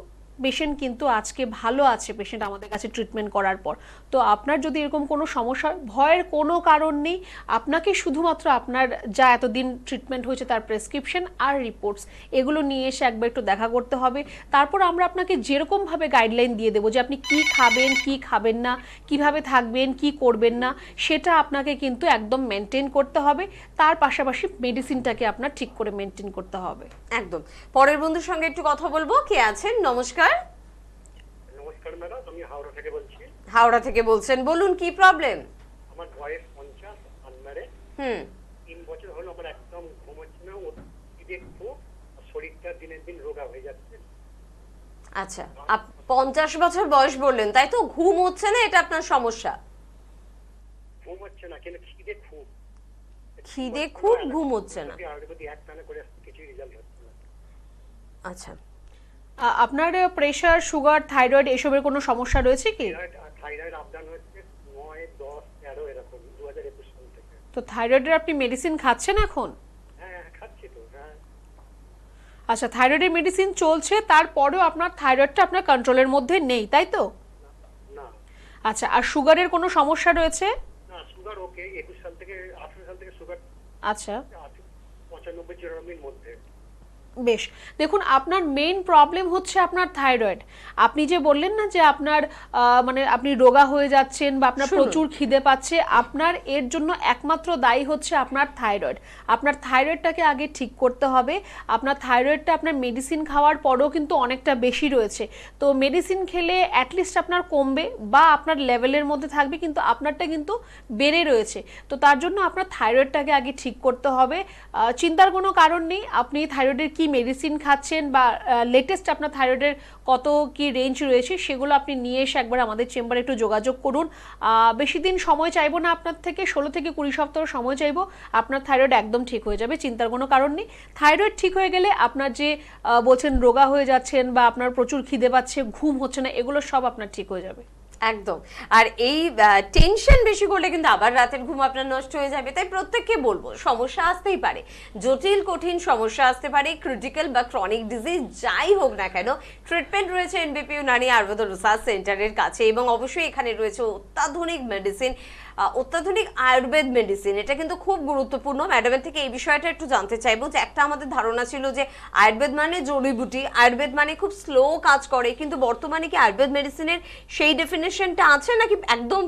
পেশেন্ট কিন্তু আজকে ভালো আছে, পেশেন্ট আমাদের কাছে ট্রিটমেন্ট করার পর। তো আপনার যদি এরকম কোনো সমস্যা, ভয়ের কোনো কারণ নেই। আপনাকে শুধুমাত্র আপনার যা এতদিন ট্রিটমেন্ট হয়েছে তার প্রেসক্রিপশন আর রিপোর্টস এগুলো নিয়ে এসে একবার একটু দেখা করতে হবে। তারপর আমরা আপনাকে যেরকমভাবে গাইডলাইন দিয়ে দেবো যে আপনি কি খাবেন, কি খাবেন না, কিভাবে থাকবেন, কি করবেন না, সেটা আপনাকে কিন্তু একদম মেনটেন করতে হবে। তার পাশাপাশি মেডিসিনটাকে আপনার ঠিক করে মেনটেন করতে হবে। একদম। পরের বন্ধুর সঙ্গে একটু কথা বলবো। কে আছেন? নমস্কার। নমস্কার ম্যাডাম, আমি হাওড়া থেকে বলছি। হাওড়া থেকে বলছেন, বলুন কি প্রবলেম? আমার বয়স 50, আনম্যারেড। 3 বছর হলো আমার একদম ঘুম হচ্ছে না, একটু শরীরটা দিনের দিন রোগা হয়ে যাচ্ছে। আচ্ছা, 50 বছর বয়স বললেন, তাই তো? ঘুম হচ্ছে না, এটা আপনার সমস্যা? ঘুম হচ্ছে না, কিন্তু খিদে খুব। খিদে খুব, ঘুম হচ্ছে না। একটানা করে কিছু রেজাল্ট হচ্ছে না। আচ্ছা, আপনার প্রেশার, সুগার, থাইরয়েড এসবের কোনো সমস্যা রয়েছে কি? থাইরয়েড আপডাউন হচ্ছে 9, 10, 13 এরকম 2021 সাল থেকে। তো থাইরয়েডের আপনি মেডিসিন খাচ্ছেন এখন? হ্যাঁ, খাচ্ছি তো। হ্যাঁ। আচ্ছা, থাইরয়েডের মেডিসিন চলছে, তারপরেও আপনার থাইরয়েডটা আপনার কন্ট্রোলের মধ্যে নেই, তাই তো? না। আচ্ছা, আর সুগারের কোনো সমস্যা রয়েছে? না, সুগার ওকে। 21 সাল থেকে 18 সাল থেকে সুগার আচ্ছা, 95-94 মধ্যে। বেশ। দেখুন, আপনার মেইন প্রবলেম হচ্ছে আপনার থাইরয়েড। আপনি যে বললেন না যে আপনার মানে আপনি রোগা হয়ে যাচ্ছেন বা আপনার প্রচুর খিদে পাচ্ছে, আপনার এর জন্য একমাত্র দায়ী হচ্ছে আপনার থাইরয়েড। আপনার থাইরয়েডটাকে আগে ঠিক করতে হবে। আপনার থাইরয়েডটা আপনার মেডিসিন খাওয়ার পরেও কিন্তু অনেকটা বেশি রয়েছে। তো মেডিসিন খেলে অ্যাটলিস্ট আপনার কমবে বা আপনার লেভেলের মধ্যে থাকবে, কিন্তু আপনারটা কিন্তু বেড়ে রয়েছে। তো তার জন্য আপনার থাইরয়েডটাকে আগে ঠিক করতে হবে। চিন্তার কোনো কারণ নেই। আপনি থাইরয়েডের কি মেডিসিন খাচ্ছেন বা লেটেস্ট আপনার থাইরয়েডের কত কি রেঞ্জ রয়েছে সেগুলো আপনি নিয়ে এসে একবার আমাদের চেম্বারে একটু যোগাযোগ করুন। বেশি দিন সময় চাইবো না আপনার থেকে, 16 থেকে 20 সপ্তাহ সময় চাইবো, আপনার থাইরয়েড একদম ঠিক হয়ে যাবে, চিন্তার কোনো কারণ নেই। থাইরয়েড ঠিক হয়ে গেলে আপনার যে বলছেন রোগা হয়ে যাচ্ছেন বা আপনার প্রচুর খিদে পাচ্ছে, ঘুম হচ্ছে না, এগুলো সব আপনার ঠিক হয়ে যাবে। একদম। আর এই টেনশন বেশি করলে কিন্তু আবার রাতের ঘুম আপনার নষ্ট হয়ে যাবে। তাই প্রত্যেককে বলবো, সমস্যা আসতেই পারে, জটিল কঠিন সমস্যা আসতে পারে, ক্রিটিক্যাল বা ক্রনিক ডিজিজ যাই হোক না কেন, ট্রিটমেন্ট রয়েছে এনবিপি ইউনানি আয়ুর্বেদ রিসার্চ সেন্টারের কাছে, এবং অবশ্যই এখানে রয়েছে অত্যাধুনিক মেডিসিন। অত্যাধুনিক আয়ুর্বেদ মেডিসিন, এটা কিন্তু খুব গুরুত্বপূর্ণ। ম্যাডামের থেকে এই বিষয়টা একটু জানতে চাইবো যে একটা আমাদের ধারণা ছিল যে আয়ুর্বেদ মানে জড়িবুটি, আয়ুর্বেদ মানে খুব স্লো কাজ করে, কিন্তু বর্তমানে কি আয়ুর্বেদ মেডিসিনের সেই ডেফিনেশনটা আছে নাকি একদম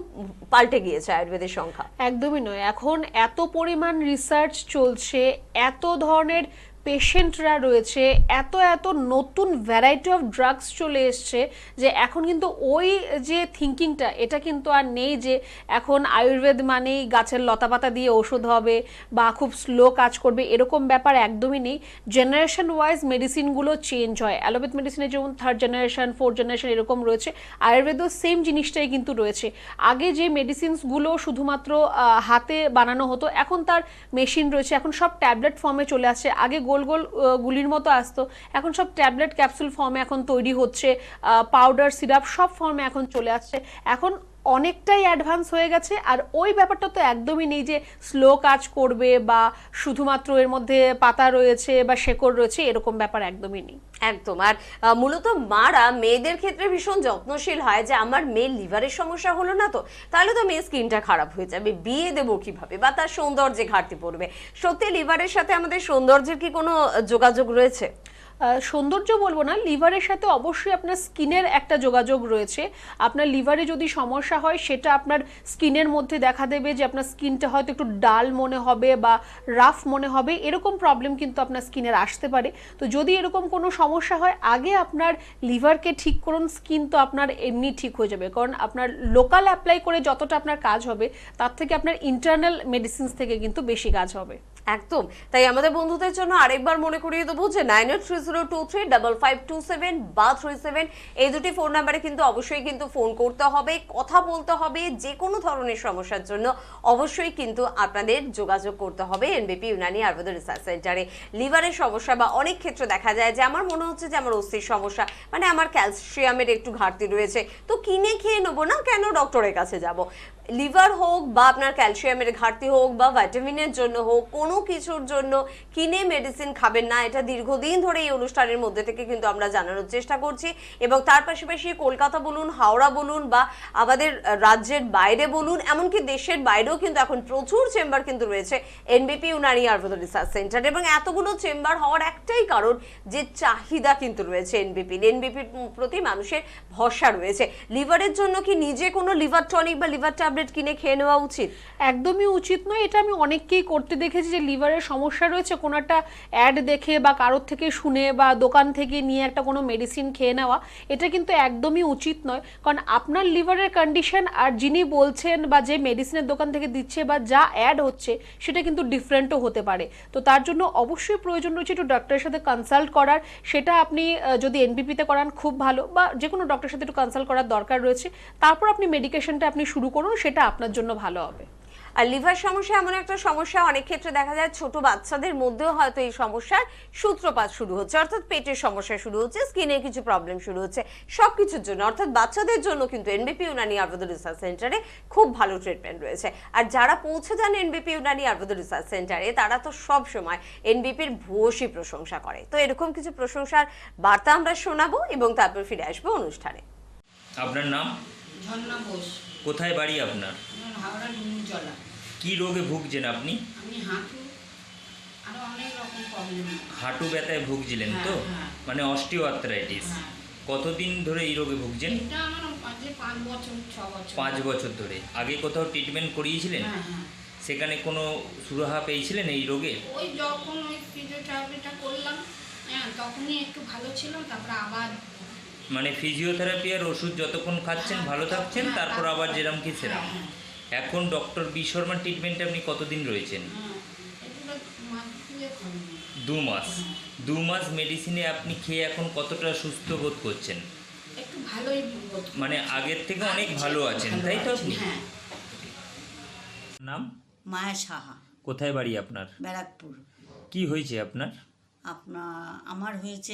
পাল্টে গিয়েছে আয়ুর্বেদের সংখ্যা? একদমই নয়, এখন এত পরিমাণ রিসার্চ চলছে, এত ধরনের পেশেন্টরা রয়েছে, এত এত নতুন ভ্যারাইটি অফ ড্রাগস চলে এসছে যে এখন কিন্তু ওই যে থিঙ্কিংটা এটা কিন্তু আর নেই যে এখন আয়ুর্বেদ মানেই গাছের লতাপাতা দিয়ে ওষুধ হবে বা খুব স্লো কাজ করবে, এরকম ব্যাপার একদমই নেই। জেনারেশন ওয়াইজ মেডিসিনগুলো চেঞ্জ হয়। অ্যালোপ্যাথ মেডিসিনে যেমন 3rd জেনারেশন 4th জেনারেশন এরকম রয়েছে, আয়ুর্বেদও সেম জিনিসটাই কিন্তু রয়েছে। আগে যে মেডিসিনসগুলো শুধুমাত্র হাতে বানানো হতো, এখন তার মেশিন রয়েছে, এখন সব ট্যাবলেট ফর্মে চলে আসছে। আগে গোল গোল গুলির মতো আসতো, এখন সব ট্যাবলেট ক্যাপসুল ফর্মে এখন তৈরি হচ্ছে, পাউডার সিরাপ সব ফর্মে এখন চলে আসছে। এখন অনেকটাই অ্যাডভান্স হয়ে গেছে। আর ওই ব্যাপারটা তো একদমই নেই যে স্লো কাজ করবে বা শুধুমাত্র এর মধ্যে পাতা রয়েছে বা শেকড় রয়েছে, এরকম ব্যাপার একদমই নেই। একদম। আর মূলত মারা মেয়েদের ক্ষেত্রে ভীষণ যত্নশীল হয় যে আমার মেয়ের লিভারের সমস্যা হলো না তো, তাহলে তো মেয়ের স্কিনটা খারাপ হয়ে যাবে, বিয়ে দেবো কিভাবে, বা তার সৌন্দর্যে ঘাটতি পড়বে। সত্যি লিভারের সাথে আমাদের সৌন্দর্যের কি কোনো যোগাযোগ রয়েছে? সৌন্দর্য বলবো না, লিভারের সাথে অবশ্যই আপনার স্কিনের একটা যোগাযোগ রয়েছে। আপনার লিভারে যদি সমস্যা হয় সেটা আপনার স্কিনের মধ্যে দেখা দেবে, যে আপনার স্কিনটা হয়তো একটু ডাল মনে হবে বা রাফ মনে হবে, এরকম প্রবলেম কিন্তু আপনার স্কিনের আসতে পারে। তো যদি এরকম কোনো সমস্যা হয়, আগে আপনার লিভারকে ঠিক করুন, স্কিন তো আপনার এমনি ঠিক হয়ে যাবে। কারণ আপনার লোকাল অ্যাপ্লাই করে যতটা আপনার কাজ হবে, তার থেকে আপনার ইন্টারনাল মেডিসিনস থেকে কিন্তু বেশি কাজ হবে। একদম। তাই আমাদের বন্ধুদের জন্য আরেকবার মনে করিয়ে দেবো যে 9830235527 বা 37 এই দুটি ফোন নাম্বারে কিন্তু অবশ্যই কিন্তু ফোন করতে হবে, কথা বলতে হবে। যে কোনো ধরনের সমস্যার জন্য অবশ্যই কিন্তু আপনাদের যোগাযোগ করতে হবে এনবিপি ইউনানি আয়ুর্বেদ রিসার্চ সেন্টারে। লিভারের সমস্যা বা অনেক ক্ষেত্রে দেখা যায় যে আমার মনে হচ্ছে যে আমার অস্থির সমস্যা, মানে আমার ক্যালসিয়ামের একটু ঘাটতি রয়েছে, তো কিনে খেয়ে নেবো না, কেন ডক্টরের কাছে যাব? লিভার হোক বা আপনার ক্যালসিয়ামের ঘাটতি হোক বা ভিটামিনের জন্য হোক, কোনো কিছুর জন্য কিনে মেডিসিন খাবেন না। এটা দীর্ঘদিন ধরে এই অনুষ্ঠানের মধ্যে থেকে কিন্তু আমরা জানানোর চেষ্টা করছি। এবং তার পাশাপাশি কলকাতা বলুন, হাওড়া বলুন বা আমাদের রাজ্যের বাইরে বলুন, এমনকি দেশের বাইরেও কিন্তু এখন প্রচুর চেম্বার কিন্তু রয়েছে এনবিপি ইউনানি আয়ুর্বেদ রিসার্চ সেন্টার। এবং এতগুলো চেম্বার হওয়ার একটাই কারণ যে চাহিদা কিন্তু রয়েছে এনবিপির প্রতি মানুষের ভরসা রয়েছে। লিভারের জন্য কি নিজে কোনো লিভার টনিক বা লিভার ট্যাবলেট কিনে খেয়ে নেওয়া উচিত? একদমই উচিত নয়। এটা আমি অনেককেই করতে দেখেছি, যে লিভারের সমস্যা রয়েছে, কোনো একটা অ্যাড দেখে বা কারোর থেকে শুনে বা দোকান থেকে নিয়ে একটা কোনো মেডিসিন খেয়ে নেওয়া, এটা কিন্তু একদমই উচিত নয়। কারণ আপনার লিভারের কন্ডিশন আর যিনি বলছেন বা যে মেডিসিনের দোকান থেকে দিচ্ছে বা যা অ্যাড হচ্ছে, সেটা কিন্তু ডিফারেন্টও হতে পারে। তো তার জন্য অবশ্যই প্রয়োজন রয়েছে একটু ডক্টরের সাথে কনসাল্ট করার। সেটা আপনি যদি এনবিপিতে করান খুব ভালো, বা যে কোনো ডক্টরের সাথে একটু কনসাল্ট করার দরকার রয়েছে। তারপর আপনি মেডিকেশনটা আপনি শুরু করুন, সেটা আপনার জন্য ভালো হবে। আর লিভার সমস্যা এমন একটা সমস্যা, অনেক ক্ষেত্রে দেখা যায় ছোট বাচ্চাদের মধ্যেও হয়তো এই সমস্যার সূত্রপাত শুরু হচ্ছে, অর্থাৎ পেটের সমস্যা শুরু হচ্ছে, স্কিনের কিছু প্রবলেম শুরু হচ্ছে, সবকিছুর জন্য অর্থাৎ বাচ্চাদের জন্য কিন্তু এনবিপি ইউনানি আয়ুর্বেদ রিসার্চ সেন্টারে খুব ভালো ট্রিটমেন্ট রয়েছে। আর যারা পৌঁছে যান এনবিপি ইউনানি আয়ুর্বেদ রিসার্চ সেন্টারে, তারা তো সব সময় এনবিপির ভূয়সী প্রশংসা করে। তো এরকম কিছু প্রশংসার বার্তা আমরা শোনাবো এবং তারপর ফিরে আসবো অনুষ্ঠানে। আপনার নাম? ঝর্ণা বোস। কোথায় বাড়ি আপনার? আমার হাওড়া ডুমুরজলা। কি রোগে ভুগছেন আপনি? আমি হাঁটু আরো অনেক রকম প্রবলেম। হাঁটু ব্যথায় ভুগছিলেন তো? হ্যাঁ। মানে অস্টিওআর্থ্রাইটিস। হ্যাঁ। কতদিন ধরে এই রোগে ভুগছেন? এটা আমার যে 5 বছর 6 বছর। 5 বছর ধরে। আগে কোথাও ট্রিটমেন্ট করিয়েছিলেন? হ্যাঁ হ্যাঁ। সেখানে কোনো সুরাহা পেয়েছিলেন এই রোগে? ওই যখন ওই ফিজিওথেরাপিটা করলাম, হ্যাঁ তখনই একটু ভালো ছিলাম, তারপর আবার মানে ফিজিওথেরাপি আর ওষুধ যতক্ষণ খাচ্ছেন ভালো থাকছেন, তারপর আবার যেরকম কি সেরকম। হ্যাঁ। এখন ডক্টর বি শর্মার ট্রিটমেন্টে আপনি কতদিন রয়েছেন? এগুলো মাস দিয়ে খাবো। 2 মাস। 2 মাস মেডিসিনে আপনি খেয়ে এখন কতটা সুস্থ বোধ করছেন? একটু ভালোই বোধ করি। মানে আগের থেকে অনেক ভালো আছেন, তাই তো আপনি? হ্যাঁ। নাম? মায়া সাহা, কোথায় বাড়ি আপনার? ব্যারাকপুর। কি হয়েছে আপনার? আমার হয়েছে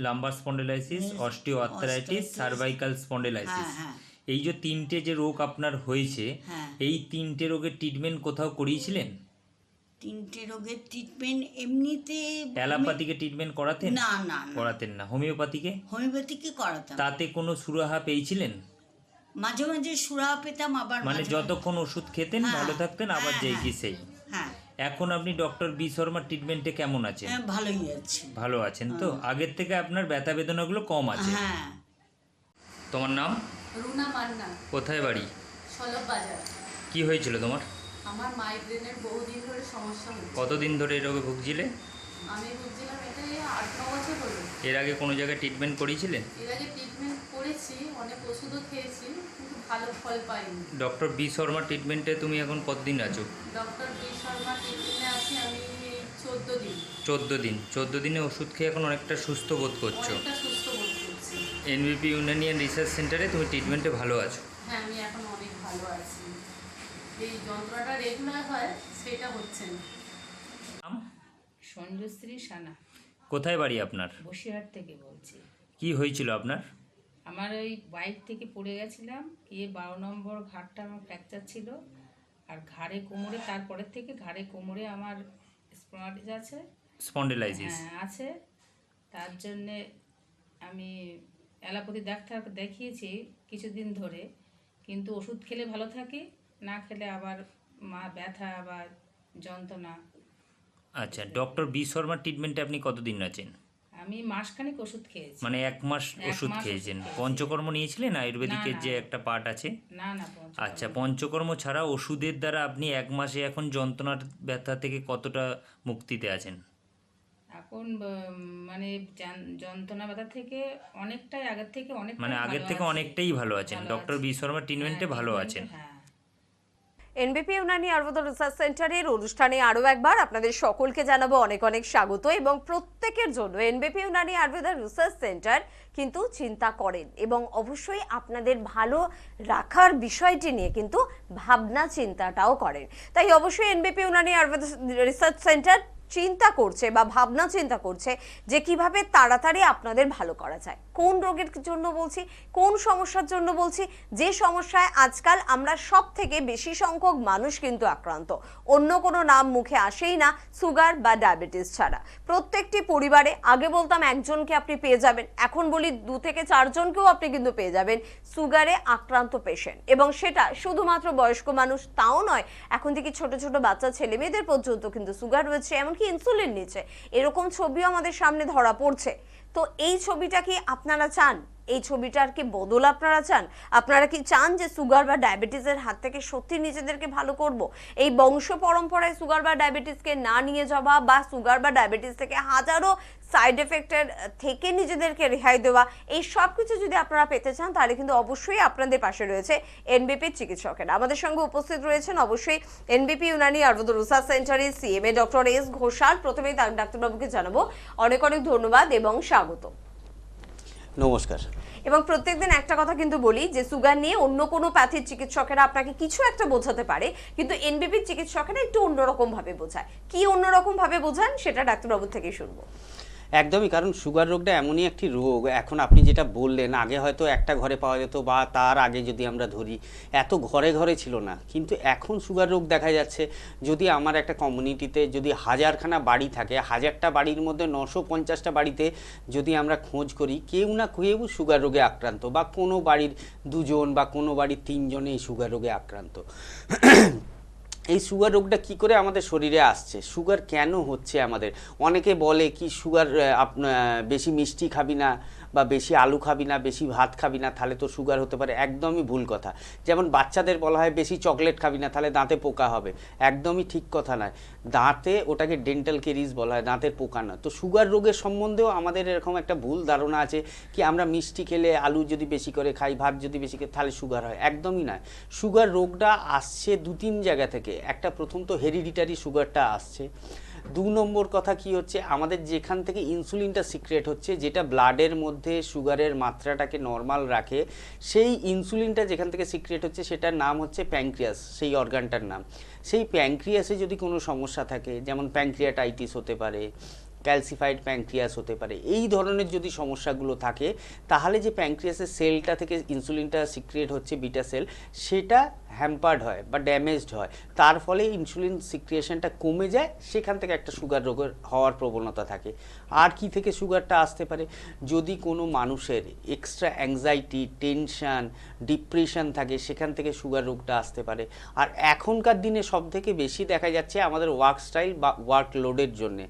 lumber spondylosis, osteoarthritis, cervical spondylosis. হ্যাঁ। এই যে 3টে যে রোগ আপনার হয়েছে, হ্যাঁ। এই 3টে রোগের ট্রিটমেন্ট কোথাও করিয়েছিলেন? 3টে রোগের ট্রিটমেন্ট এমনিতে অ্যালোপ্যাথিকে ট্রিটমেন্ট করাতেন? না না না, করাতেন না। হোমিওপ্যাথিকে? হোমিওপ্যাথিকে করাতাম। তাতে কোনো সুরাহা পেয়েছিলেন? মাঝে মাঝে সুরা পেতাম, আবার মানে মাঝে যতক্ষণ ওষুধ খেতেন হ্যাঁ, ভালো থাকতেন, আবার হ্যাঁ, যেই হ্যাঁ। কি সেই। হ্যাঁ, এখন আপনি ডক্টর বি শর্মার ট্রিটমেন্টে কেমন আছেন? হ্যাঁ, ভালোই আছে। ভালো আছেন তো? আগের থেকে আপনার ব্যথা বেদনাগুলো কম আছে? হ্যাঁ। তোমার নাম? রুনা মান্না, কোথায় বাড়ি? সলভ বাজার। কি হয়েছিল তোমার? আমার মাইগ্রেনের বহুদিন ধরে সমস্যা হচ্ছে। কতদিন ধরে এই রোগে ভুগছিলে? আমি বুঝছিলাম এটা 8-9 বছর হলো। এর আগে কোনো জায়গায় ট্রিটমেন্ট করিয়েছিলে? এর আগে ট্রিটমেন্ট করেছি, অনেক ওষুধও খেয়েছি, কিন্তু ভালো ফল পাইনি। ডক্টর বি শর্মা ট্রিটমেন্টে তুমি এখন কতদিন আছো? ডক্টর বি শর্মা ট্রিটমেন্টে আছি আমি 14 দিন। 14 দিনে ওষুধ খেয়ে এখন অনেকটা সুস্থ বোধ করছো? অনেকটা সুস্থ বোধ করছি। এনবিপি ইউনানিয়ান রিসার্চ সেন্টারে তুমি ট্রিটমেন্টে ভালো আছো? হ্যাঁ, আমি এখন অনেক ভালো আছি। এই যন্ত্রণাটা রেগুলার হয়, সেটা হচ্ছে না। নাম? সঞ্জশ্রী সানা, কোথায় বাড়ি আপনার? বসিরহাট থেকে বলছি। কি হয়েছিল আপনার? আমার ওই বাইক থেকে পড়ে গেছিলাম, গিয়ে 12 নম্বর ঘাটটা আমার ফ্র্যাকচার ছিল, আর ঘাড়ে কোমরে, তারপরের থেকে ঘাড়ে কোমরে আমার স্পন্ডিলাইটিস আছে। স্পন্ডিলাইটিস? হ্যাঁ, আছে। তার জন্যে আমি অ্যালোপ্যাথি ডাক্তার দেখিয়েছি কিছুদিন ধরে, কিন্তু ওষুধ খেলে ভালো থাকি, না খেলে আবার ব্যথা বা যন্ত্রণা। আচ্ছা, ডক্টর বি শর্মার ট্রিটমেন্টে আপনি কতদিন আছেন? আমি মাসখানেক ওষুধ খেয়েছি। মানে 1 মাস ওষুধ মাস খেয়েছেন? ওষুধ খেয়েছি। পঞ্চকর্ম নিয়েছিলেন? আয়ুর্বেদিকের না, যে একটা পার্ট আছে? না, আচ্ছা, পঞ্চকর্ম ছাড়া ওষুধের দ্বারা আপনি 1 মাসে এখন যন্ত্রণার ব্যথা থেকে কতটা মুক্তিতে আছেন? এখন মানে যন্ত্রণা ব্যথা থেকে অনেকটাই আগের থেকে অনেক, মানে আগের থেকে অনেকটাই ভালো আছেন? ভালো ডক্টর আছি। বি শর্মা ট্রিটমেন্টে ভালো ট্রিটমেন্টে, আছেন? হ্যাঁ। এনবিপি ইউনানি আয়ুর্বেদ রিসার্চ সেন্টারের অনুষ্ঠানে আরও একবার আপনাদের সকলকে জানাবো অনেক অনেক স্বাগত। এবং প্রত্যেকের জন্য এনবিপি ইউনানি আয়ুর্বেদ রিসার্চ সেন্টার কিন্তু চিন্তা করেন এবং অবশ্যই আপনাদের ভালো রাখার বিষয়টি নিয়ে কিন্তু ভাবনা চিন্তাটাও করেন। তাই অবশ্যই এনবিপি ইউনানি আয়ুর্বেদ রিসার্চ সেন্টার চিন্তা করছে বা ভাবনা চিন্তা করছে যে কিভাবে তাড়াতাড়ি আপনাদের ভালো করা যায়। কোন রোগের জন্য বলছি, কোন সমস্যার জন্য বলছি? যে সমস্যায় আজকাল আমরা সব থেকে বেশি সংখ্যক মানুষ কিন্তু আক্রান্ত, অন্য কোনো নাম মুখে আসেই না সুগার বা ডায়াবেটিস ছাড়া। প্রত্যেকটি পরিবারে আগে বলতাম একজনকে আপনি পেয়ে যাবেন, এখন বলি 2 থেকে 4 জনকেও আপনি কিন্তু পেয়ে যাবেন সুগারে আক্রান্ত পেশেন্ট। এবং সেটা শুধুমাত্র বয়স্ক মানুষ তাও নয়, এখন থেকে ছোট ছোট বাচ্চা ছেলে মেয়েদের পর্যন্ত কিন্তু সুগার রয়েছে, এমনকি ইনসুলিন নিচ্ছে, এরকম ছবিও আমাদের সামনে ধরা পড়ছে। তো এই ছবিটা কি আপনারা চান? এই ছবিটার কি বদল আপনারা চান? আপনারা কি চান যে সুগার বা ডায়াবেটিসের হাত থেকে সত্যি নিজেদেরকে ভালো করব? এই বংশ পরম্পরায় সুগার বা ডায়াবেটিসকে না নিয়ে যাওয়া বা সুগার বা ডায়াবেটিস থেকে হাজারো সাইড এফেক্টের থেকে নিজেদেরকে রেহাই দেওয়া, এই সব কিছু যদি আপনারা পেতে চান তাহলে কিন্তু অবশ্যই আপনাদের পাশে রয়েছে এনবিপির চিকিৎসকেরা। আমাদের সঙ্গে উপস্থিত রয়েছেন অবশ্যই এনবিপি ইউনানি আয়ুর্বেদ রিসার্চ সেন্টারের সিএমএ ডক্টর এস ঘোষাল। প্রথমেই ডাক্তারবাবুকে জানাবো অনেক অনেক ধন্যবাদ এবং স্বাগত। নমস্কার। এবং প্রত্যেকদিন একটা কথা কিন্তু বলি যে সুগার নিয়ে অন্য কোনো প্যাথির চিকিৎসকেরা আপনাকে কিছু একটা বোঝাতে পারে, কিন্তু এনবিপির চিকিৎসকেরা একটু অন্যরকম ভাবে বোঝায়। কি অন্যরকম ভাবে বোঝান সেটা ডাক্তারবাবুর থেকেই শুনবো। একদমই, কারণ সুগার রোগটা এমনই একটি রোগ, এখন আপনি যেটা বললেন আগে হয়তো একটা ঘরে পাওয়া যেত বা তার আগে যদি আমরা ধরি এত ঘরে ঘরে ছিল না, কিন্তু এখন সুগার রোগ দেখা যাচ্ছে। যদি আমার একটা কমিউনিটিতে যদি 1000খানা বাড়ি থাকে, 1000টা বাড়ির মধ্যে 950টা বাড়িতে যদি আমরা খোঁজ করি কেউ না কেউ সুগার রোগে আক্রান্ত, বা কোনো বাড়ির 2 জন বা কোনো বাড়ির 3 জনে এই সুগার রোগে আক্রান্ত। এই সুগার রোগটা কি করে আমাদের শরীরে আসছে, সুগার কেন হচ্ছে আমাদের? অনেকে বলে কি সুগার বেশি মিষ্টি খাবি না বা বেশি আলু খাবি না, বেশি ভাত খাবি না, তাহলে তো সুগার হতে পারে। একদমই ভুল কথা। যেমন বাচ্চাদের বলা হয় বেশি চকলেট খাবি না তাহলে দাঁতে পোকা হবে, একদমই ঠিক কথা নয়। দাঁতে ওটাকে ডেন্টাল কেরিজ বলা হয়, দাঁতের পোকা না। তো সুগার রোগের সম্বন্ধেও আমাদের এরকম একটা ভুল ধারণা আছে কি আমরা মিষ্টি খেলে, আলু যদি বেশি করে খাই, ভাত যদি বেশি খাই তাহলে সুগার হয়, একদমই নয়। সুগার রোগটা আসছে 2-3 জায়গা থেকে। একটা প্রথম তো হেরিডিটারি সুগারটা আসছে। 2 নম্বর কথা কি হচ্ছে, আমাদের যেখান থেকে ইনসুলিনটা সিক্রেট হচ্ছে, যেটা ব্লাডের মধ্যে সুগারের মাত্রাটাকে নর্মাল রাখে, সেই ইনসুলিনটা যেখান থেকে সিক্রেট হচ্ছে সেটার নাম হচ্ছে প্যানক্রিয়াস, সেই অর্গানটার নাম। সেই প্যানক্রিয়াসে যদি কোনো সমস্যা থাকে, যেমন প্যানক্রিয়াটাইটিস হতে পারে, ক্যালসিফাইড প্যানক্রিয়াস হতে পারে, এই ধরনের যদি সমস্যাগুলো থাকে তাহলে যে প্যানক্রিয়াসের সেলটা থেকে ইনসুলিনটা সিক্রেট হচ্ছে বিটা সেল, সেটা হ্যাম্পার্ড হয় বা ড্যামেজড হয়, তার ফলে ইনসুলিন সিক্রিয়েশনটা কমে যায়, সেখান থেকে একটা সুগার রোগের হওয়ার প্রবণতা থাকে। আর কি থেকে সুগারটা আসতে পারে? যদি কোনো মানুষের এক্সট্রা অ্যাংজাইটি, টেনশান, ডিপ্রেশন থাকে, সেখান থেকে সুগার রোগটা আসতে পারে। আর এখনকার দিনে সবথেকে বেশি দেখা যাচ্ছে আমাদের ওয়ার্ক স্টাইল বা ওয়ার্ক লোডের জন্যে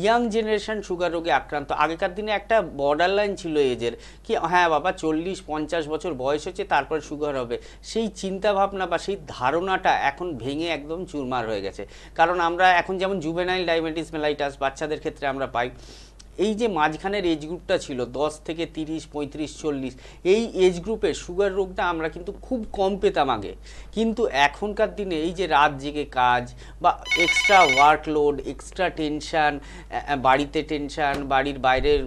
ইয়াং জেনারেশন সুগার রোগে আক্রান্ত। আগেকার দিনে একটা বর্ডার লাইন ছিল এজের, কি হ্যাঁ বাবা 40-50 বছর বয়স হচ্ছে তারপরে সুগার হবে, সেই চিন্তাভাবনা বা সেই ধারণাটা এখন ভেঙে একদম চুরমার হয়ে গেছে। কারণ আমরা এখন যেমন জুভেনাইল ডায়াবেটিস মেলাইটাস বাচ্চাদের ক্ষেত্রে আমরা পাই, এই যে মাঝখানের এজ গ্রুপটা ছিল 10 থেকে 30, 35, 40, এই এজ গ্রুপে সুগার রোগটা আমরা কিন্তু খুব কম পেতাম আগে। কিন্তু এখনকার দিনে এই যে রাত জেগে কাজ বা এক্সট্রা ওয়ার্কলোড, এক্সট্রা টেনশান, বাড়িতে টেনশান, বাড়ির বাইরের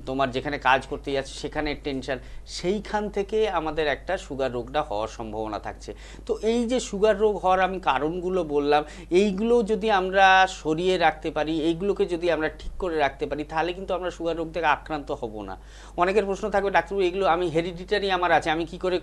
তোমার যেখানে কাজ করতে যাচ্ছে সেখানে টেনশান, সেইখান থেকে আমাদের একটা সুগার রোগটা হওয়ার সম্ভাবনা থাকছে। তো এই যে সুগার রোগ হওয়ার আমি কারণগুলো বললাম, এইগুলো যদি আমরা সরিয়ে রাখতে পারি, এইগুলোকে যদি আমরা ঠিক করে রাখতে পারি, তাহলে কিন্তু আমরা সুগার রোগ থেকে আক্রান্ত হব না। অনেকের প্রশ্ন থাকবে, ডাক্তারবাবু এগুলো আমি হেরিডিটারি আমার আছে, আমি কি করে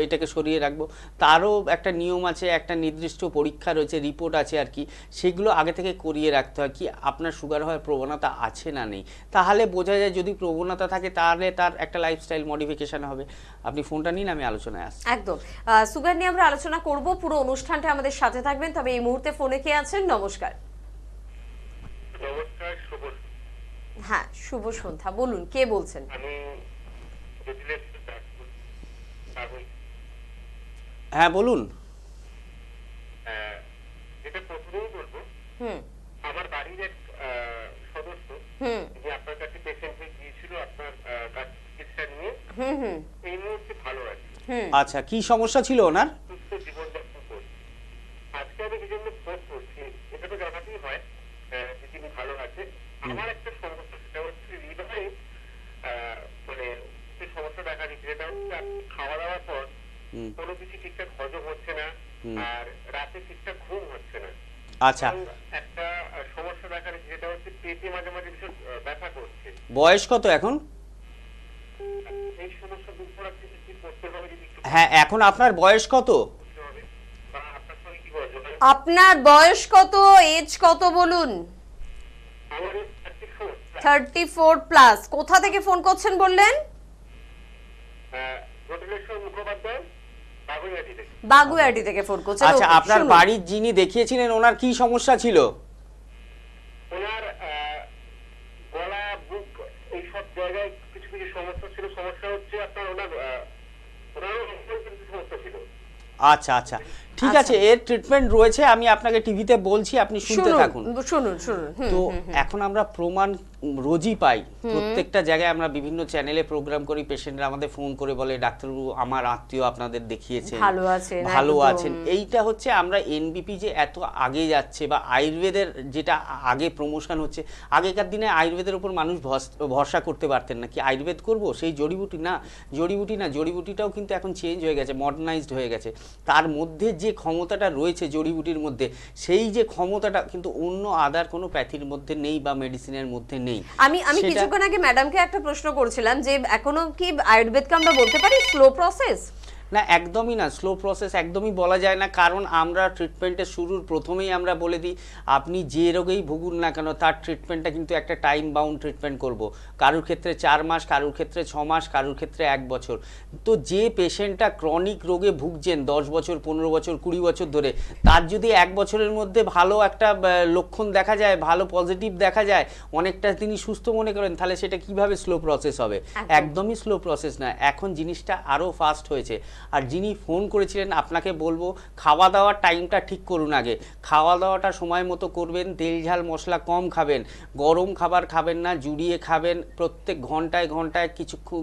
এটাকে সরিয়ে রাখবো? তারও একটা নিয়ম আছে, একটা নির্দিষ্ট পরীক্ষা রয়েছে, রিপোর্ট আছে আর কি, সেগুলো আগে থেকে করিয়ে রাখতে হয় কি আপনার সুগার হওয়ার প্রবণতা আছে না নেই। তাহলে বোঝা যায় যদি প্রবণতা থাকে তাহলে তার একটা লাইফস্টাইল মডিফিকেশন হবে। আপনি ফোনটা নিন, আমি আলোচনায় আসছি। একদম, সুগার নিয়ে আমরা আলোচনা করব, পুরো অনুষ্ঠানটা আমাদের সাথে থাকবেন। তবে এই মুহূর্তে ফোনে কে আছেন? নমস্কার। নমস্কার, শুভ। হ্যাঁ, শুভ সন্ধ্যা, বলুন কে বলছেন? আমি হ্যাঁ বলুন। যেটা প্রথমেই বলবো, আমার বাড়ির এক সদস্য যে আপনার কাছে পেশেন্ট হয়ে গিয়েছিল, আপনার কাছে চিকিৎসা নিয়ে এই মুহূর্তে ভালো আছে। আচ্ছা, কি সমস্যা ছিল ওনার? সুস্থ জীবনযাপন করছে। আজকে আমি এই জন্য ফোন করছি, এটা তো জানাতেই হয় যে তিনি ভালো আছে। আমার একটা সমস্যা, সেটা হচ্ছে হৃদয়ে মানে সমস্যা দেখা দিচ্ছে, যেটা হচ্ছে খাওয়া দাওয়ার পর কোনো কিছু ঠিকঠাক হজম হচ্ছে না, আর রাতে ঠিকঠাক ঘুম হচ্ছে না। আচ্ছা, একটা সমস্যা দেখা দিচ্ছে, যেটা হচ্ছে পেটে মাঝে মাঝে ভীষণ ব্যথা করছে। বয়স কত এখন? এই সমস্যা দূর করার জন্য কি করতে হবে যদি একটু? হ্যাঁ, এখন আপনার বয়স কত? আপনার সঙ্গে কি বলবো? আপনার বয়স কত, এজ কত বলুন? আমার 34 প্লাস। কোথা থেকে ফোন করছেন বললেন? মুখোপাধ্যায়, বাগুইয়াটি থেকে। বাগুইয়াটি থেকে ফোন করছেন। আচ্ছা, ওকে, আপনার শুনুন। বাড়ির যিনি দেখিয়েছিলেন ওনার কি সমস্যা ছিল? ওনার গলা, বুক এইসব জায়গায় কিছু কিছু সমস্যা ছিল। সমস্যা হচ্ছে আপনার ওনারও কিন্তু সমস্যা ছিল। আচ্ছা আচ্ছা, ঠিক আছে, এর ট্রিটমেন্ট রয়েছে, আমি আপনাকে টিভিতে বলছি, আপনি শুনতে থাকুন। শুনুন। তো এখন আমরা প্রমাণ রোজই পাই, প্রত্যেকটা জায়গায় আমরা বিভিন্ন চ্যানেলে প্রোগ্রাম করি, পেশেন্টরা আমাদের ফোন করে বলে ডাক্তারবাবু আমার আত্মীয় আপনাদের দেখিয়েছেন, ভালো আছেন। এইটা হচ্ছে আমরা এনবিপি যে এত আগে যাচ্ছে বা আয়ুর্বেদের যেটা আগে প্রমোশন হচ্ছে, আগেকার দিনে আয়ুর্বেদের উপর মানুষ ভরসা করতে পারতেন না, কি আয়ুর্বেদ করব সেই জড়িবুটি না, জড়িবুটিটাও কিন্তু এখন চেঞ্জ হয়ে গেছে, মডার্নাইজড হয়ে গেছে। তার মধ্যে যে ক্ষমতাটা রয়েছে জড়িবুটির মধ্যে, সেই যে ক্ষমতাটা কিন্তু অন্য আদার কোনো প্যাথির মধ্যে নেই বা মেডিসিনের মধ্যে নেই। আমি কিছুক্ষণ আগে ম্যাডামকে একটা প্রশ্ন করছিলাম যে এখনো কি আয়ুর্বেদকে আমরা বলতে পারি স্লো প্রসেস? না, একদমই না, স্লো প্রসেস একদমই বলা যায় না। কারণ আমরা ট্রিটমেন্টের শুরুর প্রথমেই আমরা বলে দিই আপনি যে রোগেই ভুগুন না কেন তার ট্রিটমেন্টটা কিন্তু একটা টাইম বাউন্ড ট্রিটমেন্ট করব। কারোর ক্ষেত্রে 4 মাস, কারোর ক্ষেত্রে 6 মাস, কারোর ক্ষেত্রে 1 বছর। তো যে পেশেন্টটা ক্রনিক রোগে ভুগছেন 10 বছর, 15 বছর, 20 বছর ধরে, তার যদি 1 বছরের মধ্যে ভালো একটা লক্ষণ দেখা যায়, ভালো পজিটিভ দেখা যায়, অনেকটা তিনি সুস্থ মনে করেন, তাহলে সেটা কিভাবে স্লো প্রসেস হবে? একদমই স্লো প্রসেস না, এখন জিনিসটা আরও ফাস্ট হয়েছে। আর যিনি ফোন করেছিলেন আপনাকে বলবো খাওয়া দাওয়ার টাইমটা ঠিক করুন। আগে খাওয়া দাওয়াটা সময় মতো করবেন, তেল ঝাল মশলা কম খাবেন, গরম খাবার খাবেন না, জুড়িয়ে খাবেন, প্রত্যেক ঘন্টায় ঘন্টায়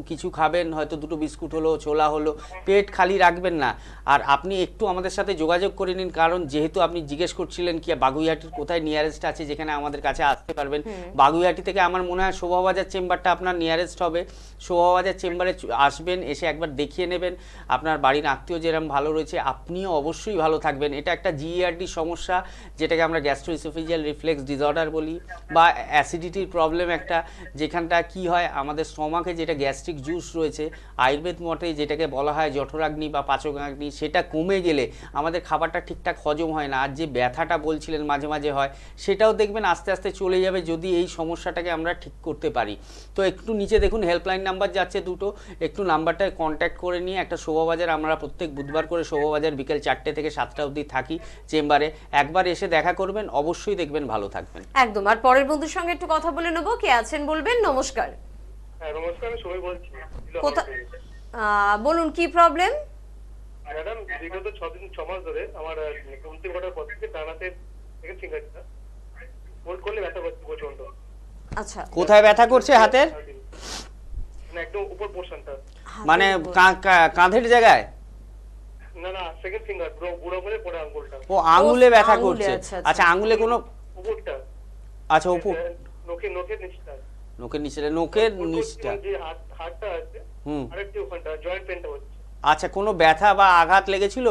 কিছু খাবেন, হয়তো 2টো বিস্কুট হলো, ছোলা হলো, পেট খালি রাখবেন না। আর আপনি একটু আমাদের সাথে যোগাযোগ করে নিন, কারণ যেহেতু আপনি জিজ্ঞেস করছিলেন কি বাগুইহাটির কোথায় নিয়ারেস্ট আছে যেখানে আমাদের কাছে আসতে পারবেন, বাগুইহাটি থেকে আমার মনে হয় শোভাবাজার চেম্বারটা আপনার নিয়ারেস্ট হবে। শোভাবাজার চেম্বারে আসবেন, এসে একবার দেখিয়ে নেবেন, আপনার আপনার বাড়ির আত্মীয় যেরকম ভালো রয়েছে আপনিও অবশ্যই ভালো থাকবেন। এটা একটা জিইআরডি সমস্যা, যেটাকে আমরা গ্যাস্ট্রোইসোফেজিয়াল রিফ্লেক্স ডিসঅর্ডার বলি, বা অ্যাসিডিটির প্রবলেম একটা, যেখানটা কি হয় আমাদের স্টমাকে যেটা গ্যাস্ট্রিক জুস রয়েছে আয়ুর্বেদ মতে যেটাকে বলা হয় জঠরাগ্নি বা পাচকাগ্নি, সেটা কমে গেলে আমাদের খাবারটা ঠিকঠাক হজম হয় না। আর যে ব্যথাটা বলছিলেন মাঝে মাঝে হয়, সেটাও দেখবেন আস্তে আস্তে চলে যাবে যদি এই সমস্যাটাকে আমরা ঠিক করতে পারি। তো একটু নিচে দেখুন হেল্পলাইন নাম্বার যাচ্ছে দুটো, একটু নাম্বারটায় কন্ট্যাক্ট করে নিয়ে একটা শোভাবাজার, আমরা প্রত্যেক বুধবার করে শোভাবাজার বিকেল 4টে থেকে 7টা অবধি থাকি চেম্বারে, একবার এসে দেখা করবেন, অবশ্যই দেখবেন ভালো থাকবেন। একদম। আর পরের বন্ধুর সঙ্গে একটু কথা বলে নেবো, কে আছেন বলবেন। নমস্কার। হ্যাঁ নমস্কার, আমি সবাই বলছি। বলুন কি প্রবলেম। ম্যাডাম বিগত 6 মাস ধরে আমার ঘুমতে ওঠার পর থেকে ডানাতে সেকেন্ড ফিঙ্গারটা হোল্ড করলে ব্যথা করছে প্রচন্ড। আচ্ছা, কোথায় ব্যথা করছে? হাতের মানে একদম উপর পোরশনটা, মানে কাঁধের জায়গায়? না না, সেকেন্ড ফিঙ্গার বুড়ো করে পড়ে আঙ্গুলটা। ও আঙ্গুলে ব্যথা আঙ্গুলে, করছে। আচ্ছা, আচ্ছা আঙ্গুলে কোনো উপরটা, আচ্ছা উপর নখের নিচটা, নখের নিচটা, নখের নিচটা, যে হাড়টা আছে আরেকটু ওখানটা জয়েন্ট পেনটা হচ্ছে। আচ্ছা কোনো ব্যথা বা আঘাত লেগেছিল?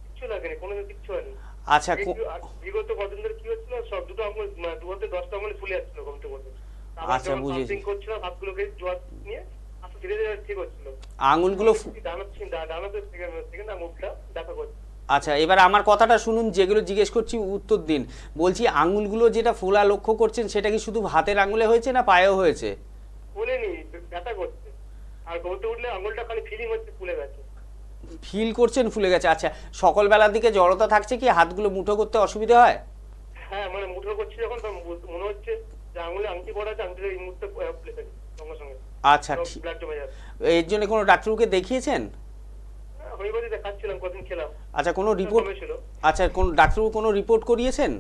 কিছু লাগেনি, কোনো কিছু হয়নি। আচ্ছা বিগত কদিন ধরে কি হচ্ছিল, সব দুটো আঙুল দু হাতে 10টা আঙুল ফুলে যাচ্ছিল ঘুমতে বসে। আচ্ছা বুঝেছি। করছিলাম হাতগুলোকে জোয়ার নিয়ে, আস্তে ধীরে ধীরে ঠিক হচ্ছিল। আঙুলগুলো ডানাতে সেকেন্ড আঙুলটা দেখা করছে। আচ্ছা এবার আমার কথাটা শুনুন, যেগুলো জিজ্ঞেস করছি উত্তর দিন। বলছি আঙুলগুলো যেটা ফোলা লক্ষ্য করছেন সেটা কি শুধু হাতের আঙুলে হয়েছে না পায়েও হয়েছে? ফুলেনি, ব্যথা করছে। আর ঘুমতে উঠলে আঙুলটা খালি ফিলিং হচ্ছে ফুলে গেছে। ফিল করছেন ফুলে গেছে? আচ্ছা সকালবেলার দিকে জড়তা থাকছে কি? হাতগুলো মুঠো করতে অসুবিধা হয়? হ্যাঁ মানে মুঠো করছি যখন মনে হচ্ছে যে আঙুলে আংটি পড়া আছে, আংটিটা এই মুহূর্তে ফুলে গেছে সঙ্গে সঙ্গে। আচ্ছা ব্লাড জমে যাচ্ছে। এর জন্য কোনো ডাক্তারকে দেখিয়েছেন? হোমিওপ্যাথি দেখাচ্ছিলাম, কদিন খেলাম। আচ্ছা কোনো রিপোর্ট? আচ্ছা কোন ডাক্তারবাবু কোনো রিপোর্ট করিয়েছেন?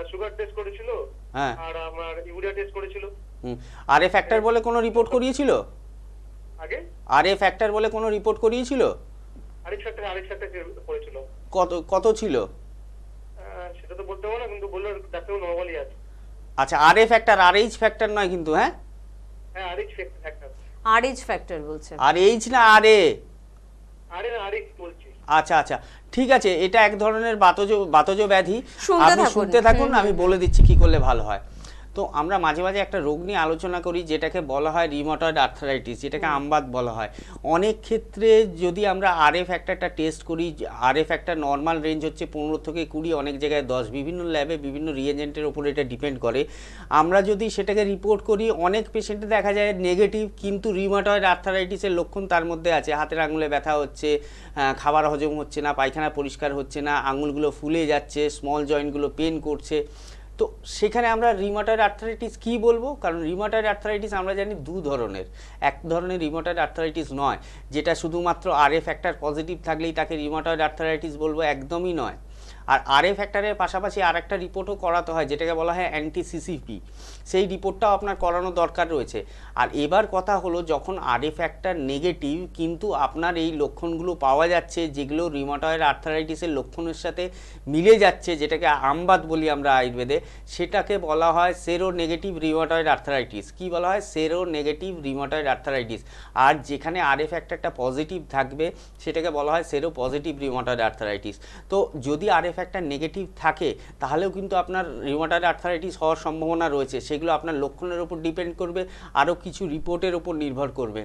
সুগার টেস্ট করেছিল, হ্যাঁ, আর আমার ইউরিয়া টেস্ট করেছিল। আরএ ফ্যাক্টর বলে কোনো রিপোর্ট করিয়েছিল? আগে আরএ ফ্যাক্টর বলে কোনো রিপোর্ট করিয়েছিল? আরেক ফ্যাক্টর করেছিল। কত ছিল? সেটা তো বলতে পারবো না, কিন্তু বললো ডাক্তার নরমালি আছে। আচ্ছা আরএ ফ্যাক্টর, আরএইচ ফ্যাক্টর নয় কিন্তু? হ্যাঁ হ্যাঁ আরেক ফ্যাক্টর। আরএইচ ফ্যাক্টর বলছেন? আরএইচ না আরএ? আরেক বলছি। আচ্ছা আচ্ছা ঠিক আছে, এটা এক ধরনের বাতজ ব্যাধি। শুনতে আপনি থাকুন। শুনতে থাকুন, আমি বলে দিচ্ছি কি করলে ভালো হয়। তো আমরা মাঝে মাঝে একটা রোগ নিয়ে আলোচনা করি যেটাকে বলা হয় রিউমাটয়েড আর্থ্রাইটিস, যেটাকে আমবাত বলা হয়। অনেক ক্ষেত্রে যদি আমরা আরএ ফ্যাক্টরটা টেস্ট করি, আরএ ফ্যাক্টর নর্মাল রেঞ্জ হচ্ছে 15 থেকে 20, অনেক জায়গায় 10, বিভিন্ন ল্যাবে বিভিন্ন রিয়েজেন্টের উপর এটা ডিপেন্ড করে। আমরা যদি সেটাকে রিপোর্ট করি, অনেক পেশেন্টে দেখা যায় নেগেটিভ, কিন্তু রিউমাটয়েড আর্থ্রাইটিসের লক্ষণ তার মধ্যে আছে। হাতের আঙুলে ব্যথা হচ্ছে, খাবার হজম হচ্ছে না, পায়খানা পরিষ্কার হচ্ছে না, আঙুলগুলো ফুলে যাচ্ছে, স্মল জয়েন্টগুলো পেন করছে। তো সেখানে আমরা রিউমাটয়েড আর্থ্রাইটিস কি বলবো? কারণ রিউমাটয়েড আর্থ্রাইটিস আমরা জানি দু ধরনের। এক ধরনের রিউমাটয়েড আর্থ্রাইটিস নয় যেটা শুধুমাত্র আরএ ফ্যাক্টর পজিটিভ থাকলেই তাকে রিউমাটয়েড আর্থ্রাইটিস বলবো, একদমই নয়। আর আরএ ফ্যাক্টরের পাশাপাশি আর একটা রিপোর্টও করাতে হয় যেটাকে বলা হয় অ্যান্টি-সিসিপি, সেই রিপোর্টটাও আপনার করানো দরকার রয়েছে। আর এবার কথা হলো, যখন আরএ ফ্যাক্টর নেগেটিভ কিন্তু আপনার এই লক্ষণগুলো পাওয়া যাচ্ছে যেগুলো রিউমাটয়েড আর্থ্রাইটিসের লক্ষণের সাথে মিলে যাচ্ছে, যেটাকে আমবাত বলি আমরা আয়ুর্বেদে, সেটাকে বলা হয় সেরো নেগেটিভ রিউমাটয়েড আর্থ্রাইটিস। কি বলা হয়? সেরো নেগেটিভ রিউমাটয়েড আর্থ্রাইটিস। আর যেখানে আরএ ফ্যাক্টরটা পজিটিভ থাকবে সেটাকে বলা হয় সেরো পজিটিভ রিউমাটয়েড আর্থ্রাইটিস। তো যদি আরএ ফ্যাক্টর নেগেটিভ থাকে তাহলেও কিন্তু আপনার রিউমাটয়েড আর্থ্রাইটিস হওয়ার সম্ভাবনা রয়েছে। সেগুলো আপনার লক্ষণের উপর ডিপেন্ড করবে, আরও কিছু রিপোর্টের উপর নির্ভর করবে।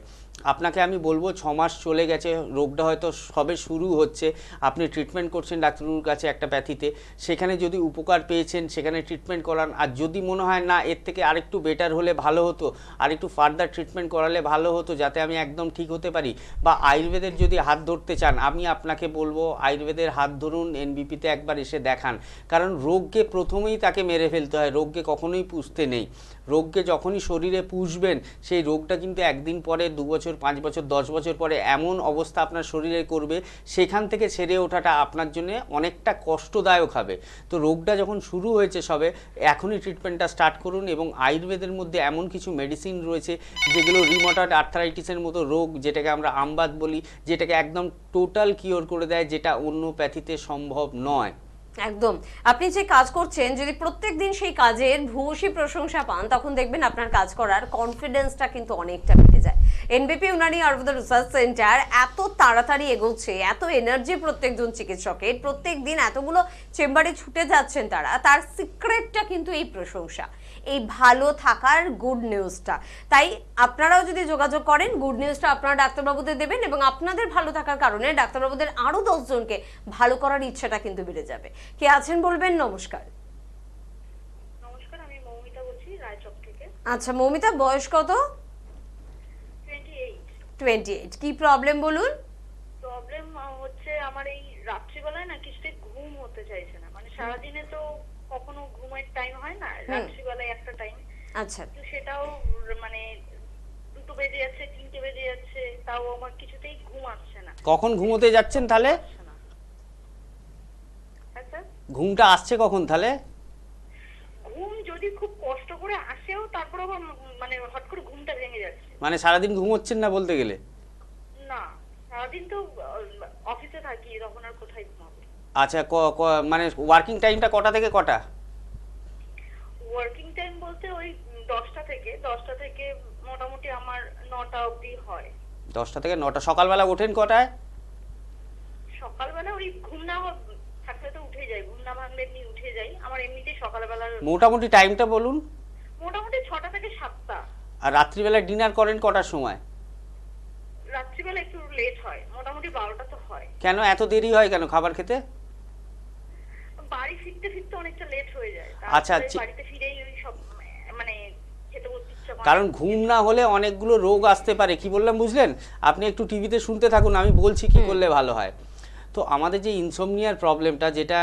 আপনাকে আমি বলবো 6 মাস চলে গেছে, রোগটা হয়তো সবে শুরু হচ্ছে, আপনি ট্রিটমেন্ট করছেন ডাক্তারবাবুর কাছে একটা প্যাথিতে, সেখানে যদি উপকার পেয়েছেন সেখানে ট্রিটমেন্ট করান। আর যদি মনে হয় না এর থেকে আরেকটু বেটার হলে ভালো হতো, আর একটু ফার্দার ট্রিটমেন্ট করালে ভালো হতো যাতে আমি একদম ঠিক হতে পারি, বা আয়ুর্বেদের যদি হাত ধরতে চান, আমি আপনাকে বলবো আয়ুর্বেদের হাত ধরুন, এনবিপিতে একবার এসে দেখান। কারণ রোগকে প্রথমেই তাকে মেরে ফেলতে হয়, রোগকে কখনোই পুষতে নেই। রোগকে যখনই শরীরে পুষবেন সেই রোগটা কিন্তু একদিন পরে 2 বছর, 5 বছর, 10 বছর পরে এমন অবস্থা আপনার শরীরে করবে, সেখান থেকে সেরে ওঠাটা আপনার জন্য অনেকটা কষ্টদায়ক হবে। তো রোগটা যখন শুরু হয়েছে সবে, এখনই ট্রিটমেন্টটা স্টার্ট করুন। এবং আয়ুর্বেদের মধ্যে এমন কিছু মেডিসিন রয়েছে যেগুলো রিউমাটয়েড আর্থ্রাইটিসের মতো রোগ, যেটাকে আমরা আমবাত বলি, যেটাকে একদম টোটাল কিওর করে দেয়, যেটা অন্য প্যাথিতে সম্ভব নয়। একদম। আপনি যে কাজ করছেন, যদি প্রত্যেকদিন সেই কাজের ভূয়সী প্রশংসা পান, তখন দেখবেন আপনার কাজ করার কনফিডেন্সটা কিন্তু অনেকটা বেড়ে যায়। এনবিপি ইউনানি আয়ুর্বেদ রিসার্চ সেন্টার এত তাড়াতাড়ি এগোচ্ছে, এত এনার্জি প্রত্যেকজন চিকিৎসকের, প্রত্যেক দিন এতগুলো চেম্বারে ছুটে যাচ্ছেন তারা, তার সিক্রেটটা কিন্তু এই প্রশংসা, এই ভালো থাকার গুড নিউজটা। তাই আপনারাও যদি যোগাযোগ করেন, গুড নিউজটা আপনারা ডাক্তারবাবুদের দেবেন এবং আপনাদের ভালো থাকার কারণে ডাক্তারবাবুদের আরো 10 জনকে ভালো করার ইচ্ছাটা কিন্তু বেড়ে যাবে। কে আছেন বলবেন? নমস্কার। নমস্কার, আমি মৌমিতা বলছি রায়চক থেকে। আচ্ছা মৌমিতা, বয়স কত? 28। 28। কি প্রবলেম বলুন? প্রবলেম হচ্ছে আমার এই রাত্রিবেলায় না কিছুতেই ঘুম হতে চাইছে না, মানে সারাদিনে তো কখনো ঘুমের টাইম হয় না, রাত্রিবেলায় একটা টাইম। আচ্ছা, তো সেটাও মানে 2 বেজে যাচ্ছে, 3 বেজে যাচ্ছে, তাও আমার কিছুতেই ঘুম আসছে না। কখন ঘুমোতে যাচ্ছেন তাহলে? হ্যাঁ স্যার, ঘুমটা আসছে কখন তাহলে? ঘুম যদি খুব কষ্ট করে আসেও তারপর আবার মানে হট করে ঘুমটা ভেঙে যাচ্ছে। মানে সারাদিন ঘুমোচ্ছেন না বলতে গেলে? না, সারাদিন তো অফিসে থাকি, তখন আর কোথায় ঘুমাবো। আচ্ছা, মানে ওয়ার্কিং টাইমটা কটা থেকে কটা? ওয়ার্কিং টাইম বলতে ওই 10টা থেকে মোটামুটি আমার 9টা অবধি হয়। 10টা থেকে 9টা। সকালবেলা ওঠেন কটায়? সকালবেলা ওই ঘুম না থাকলে তো উঠে যাই, ঘুম না ভাঙলে এমনি উঠে যাই। আমার এমনিতেই সকালবেলা মোটামুটি টাইমটা বলুন। মোটামুটি 6টা থেকে 7টা। আর রাত্রিবেলা ডিনার করেন কটার সময়? রাত্রিবেলা একটু লেট হয়, মোটামুটি 12টা তো হয়। কেন এত দেরি হয় কেন খাবার খেতে? বাড়ি ফিরতে অনেকটা লেট হয়ে যায়। আচ্ছা, তারপরে বাড়িতে ফিরেই ওই সব মানে খেতে বসতে ইচ্ছা করে। কারণ ঘুম না হলে অনেকগুলো রোগ আসতে পারে। কি বললাম বুঝলেন? আপনি একটু টিভিতে শুনতে থাকুন, আমি বলছি কি করলে ভালো হয়। তো আমাদের যে ইনসোমনিয়ার প্রবলেমটা, যেটা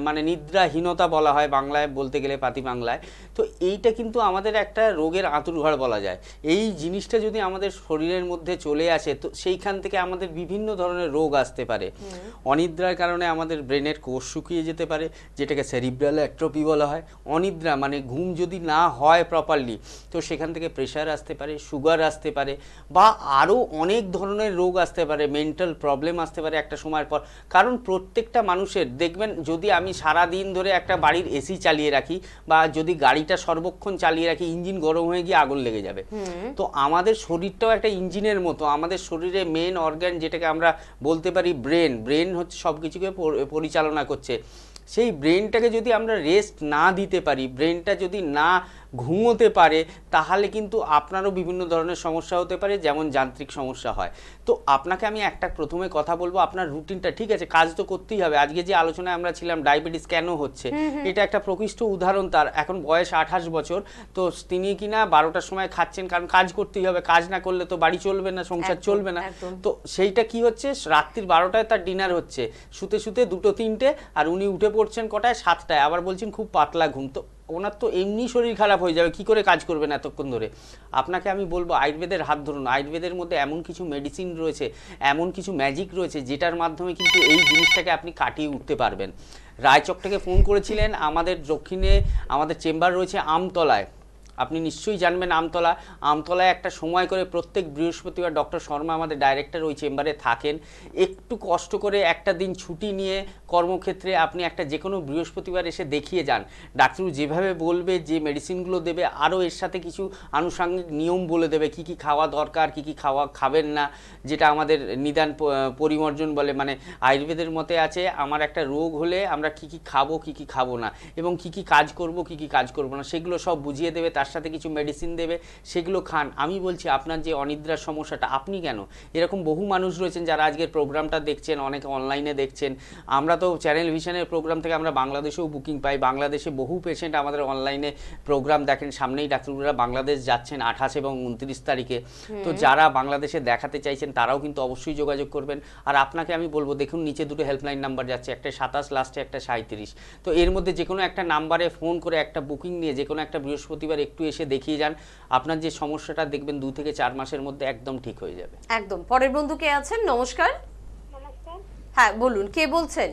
মানে নিদ্রাহীনতা বলা হয় বাংলায় বলতে গেলে, পাতি বাংলায়, তো এইটা কিন্তু আমাদের একটা রোগের আঁতুড়ঘর বলা যায়। এই জিনিসটা যদি আমাদের শরীরের মধ্যে চলে আসে, তো সেইখান থেকে আমাদের বিভিন্ন ধরনের রোগ আসতে পারে। অনিদ্রার কারণে আমাদের ব্রেনের কোষ শুকিয়ে যেতে পারে, যেটাকে সেরিব্রাল অ্যাট্রোপি বলা হয়। অনিদ্রা মানে ঘুম যদি না হয় প্রপারলি, তো সেখান থেকে প্রেশার আসতে পারে, সুগার আসতে পারে, বা আরও অনেক ধরনের রোগ আসতে পারে, মেন্টাল প্রবলেম আসতে পারে একটা সময়ের পর। কারণ প্রত্যেকটা মানুষের দেখবেন, যদি আমি সারা দিন ধরে একটা বাড়ির এসি চালিয়ে রাখি বা যদি গাড়িটা সর্বক্ষণ চালিয়ে রাখি, ইঞ্জিন গরম হয়ে গিয়ে আগুন লেগে যাবে। তো আমাদের শরীরটাও একটা ইঞ্জিনের মতো। আমাদের শরীরে মেন অর্গান যেটাকে আমরা বলতে পারি ব্রেন হচ্ছে সব কিছুকে পরিচালনা করছে। সেই ব্রেনটাকে যদি আমরা রেস্ট না দিতে পারি, ব্রেনটা যদি না ঘুমোতে পারে, তাহলে কিন্তু আপনারও বিভিন্ন ধরনের সমস্যা হতে পারে, যেমন যান্ত্রিক সমস্যা হয়। তো আপনাকে আমি একটা প্রথমে কথা বলবো, আপনার রুটিনটা ঠিক আছে, কাজ তো করতেই হবে। আজকে যে আলোচনায় আমরা ছিলাম ডায়াবেটিস কেন হচ্ছে, এটা একটা প্রকৃষ্ট উদাহরণ। তার এখন বয়স 28 বছর, তো তিনি কিনা 12টার সময় খাচ্ছেন, কারণ কাজ করতেই হবে, কাজ না করলে তো বাড়ি চলবে না, সংসার চলবে না। তো সেইটা কি হচ্ছে, রাত্রির 12টায় তার ডিনার হচ্ছে, শুতে শুতে 2টো 3টে, আর উনি উঠে পড়ছেন কটায়? 7টায়, আবার বলছেন খুব পাতলা ঘুম। তো ওনার তো এমনি শরীর খারাপ হয়ে যাবে, কি করে কাজ করবেন এতক্ষণ ধরে? আপনাকে আমি বলবো আয়ুর্বেদের হাত ধরুন। আয়ুর্বেদের মধ্যে এমন কিছু মেডিসিন রয়েছে, এমন কিছু ম্যাজিক রয়েছে, যেটার মাধ্যমে কিন্তু এই জিনিসটাকে আপনি কাটিয়ে উঠতে পারবেন। রায়চক থেকে ফোন করেছিলেন, আমাদের দক্ষিণে আমাদের চেম্বার রয়েছে আমতলায়, আপনি নিশ্চয়ই জানবেন আমতলায় একটা সময় করে প্রত্যেক বৃহস্পতিবার ডক্টর শর্মা আমাদের ডাইরেক্টর ওই চেম্বারে থাকেন। একটু কষ্ট করে একটা দিন ছুটি নিয়ে কর্মক্ষেত্রে আপনি একটা যে কোনো বৃহস্পতিবার এসে দেখিয়ে যান। ডাক্তারবাবু যেভাবে বলবে, যে মেডিসিনগুলো দেবে, আরও এর সাথে কিছু আনুষঙ্গিক নিয়ম বলে দেবে, কি কি খাওয়া দরকার, কি কি খাবেন না, যেটা আমাদের নিদান পরিমার্জন বলে। মানে আয়ুর্বেদের মতে আছে, আমার একটা রোগ হলে আমরা কি কি খাবো, কি কি খাবো না, এবং কি কি কাজ করব, কি কি কাজ করব না, সেগুলো সব বুঝিয়ে দেবে। তার সাথে কিছু মেডিসিন দেবে, সেগুলো খান। আমি বলছি, আপনার যে অনিদ্রার সমস্যাটা, আপনি কেন, এরকম বহু মানুষ রয়েছেন যারা আজকের প্রোগ্রামটা দেখছেন, অনেকে অনলাইনে দেখছেন। আমরা তো চ্যানেল ভিশনের প্রোগ্রাম থেকে আমরা বাংলাদেশেও বুকিং পাই, বাংলাদেশে বহু পেশেন্ট আমাদের অনলাইনে প্রোগ্রাম দেখেন। সামনেই ডাক্তারবাবুরা বাংলাদেশ যাচ্ছেন 28 এবং 29 তারিখে। তো যারা বাংলাদেশে দেখাতে চাইছেন তারাও কিন্তু অবশ্যই যোগাযোগ করবেন। আর আপনাকে আমি বলবো, দেখুন নিচে 2টো হেল্পলাইন নাম্বার যাচ্ছে, একটা 27 লাস্টে, একটা 37। তো এর মধ্যে যে কোনো একটা নাম্বারে ফোন করে একটা বুকিং নিয়ে যে কোনো একটা বৃহস্পতিবার একটু এসে দেখিয়ে যান। আপনার যে সমস্যাটা দেখবেন 2 থেকে 4 মাসের মধ্যে একদম ঠিক হয়ে যাবে। একদম। পরের বন্ধু কে আছেন? নমস্কার। নমস্কার। হ্যাঁ বলুন, কে বলছেন?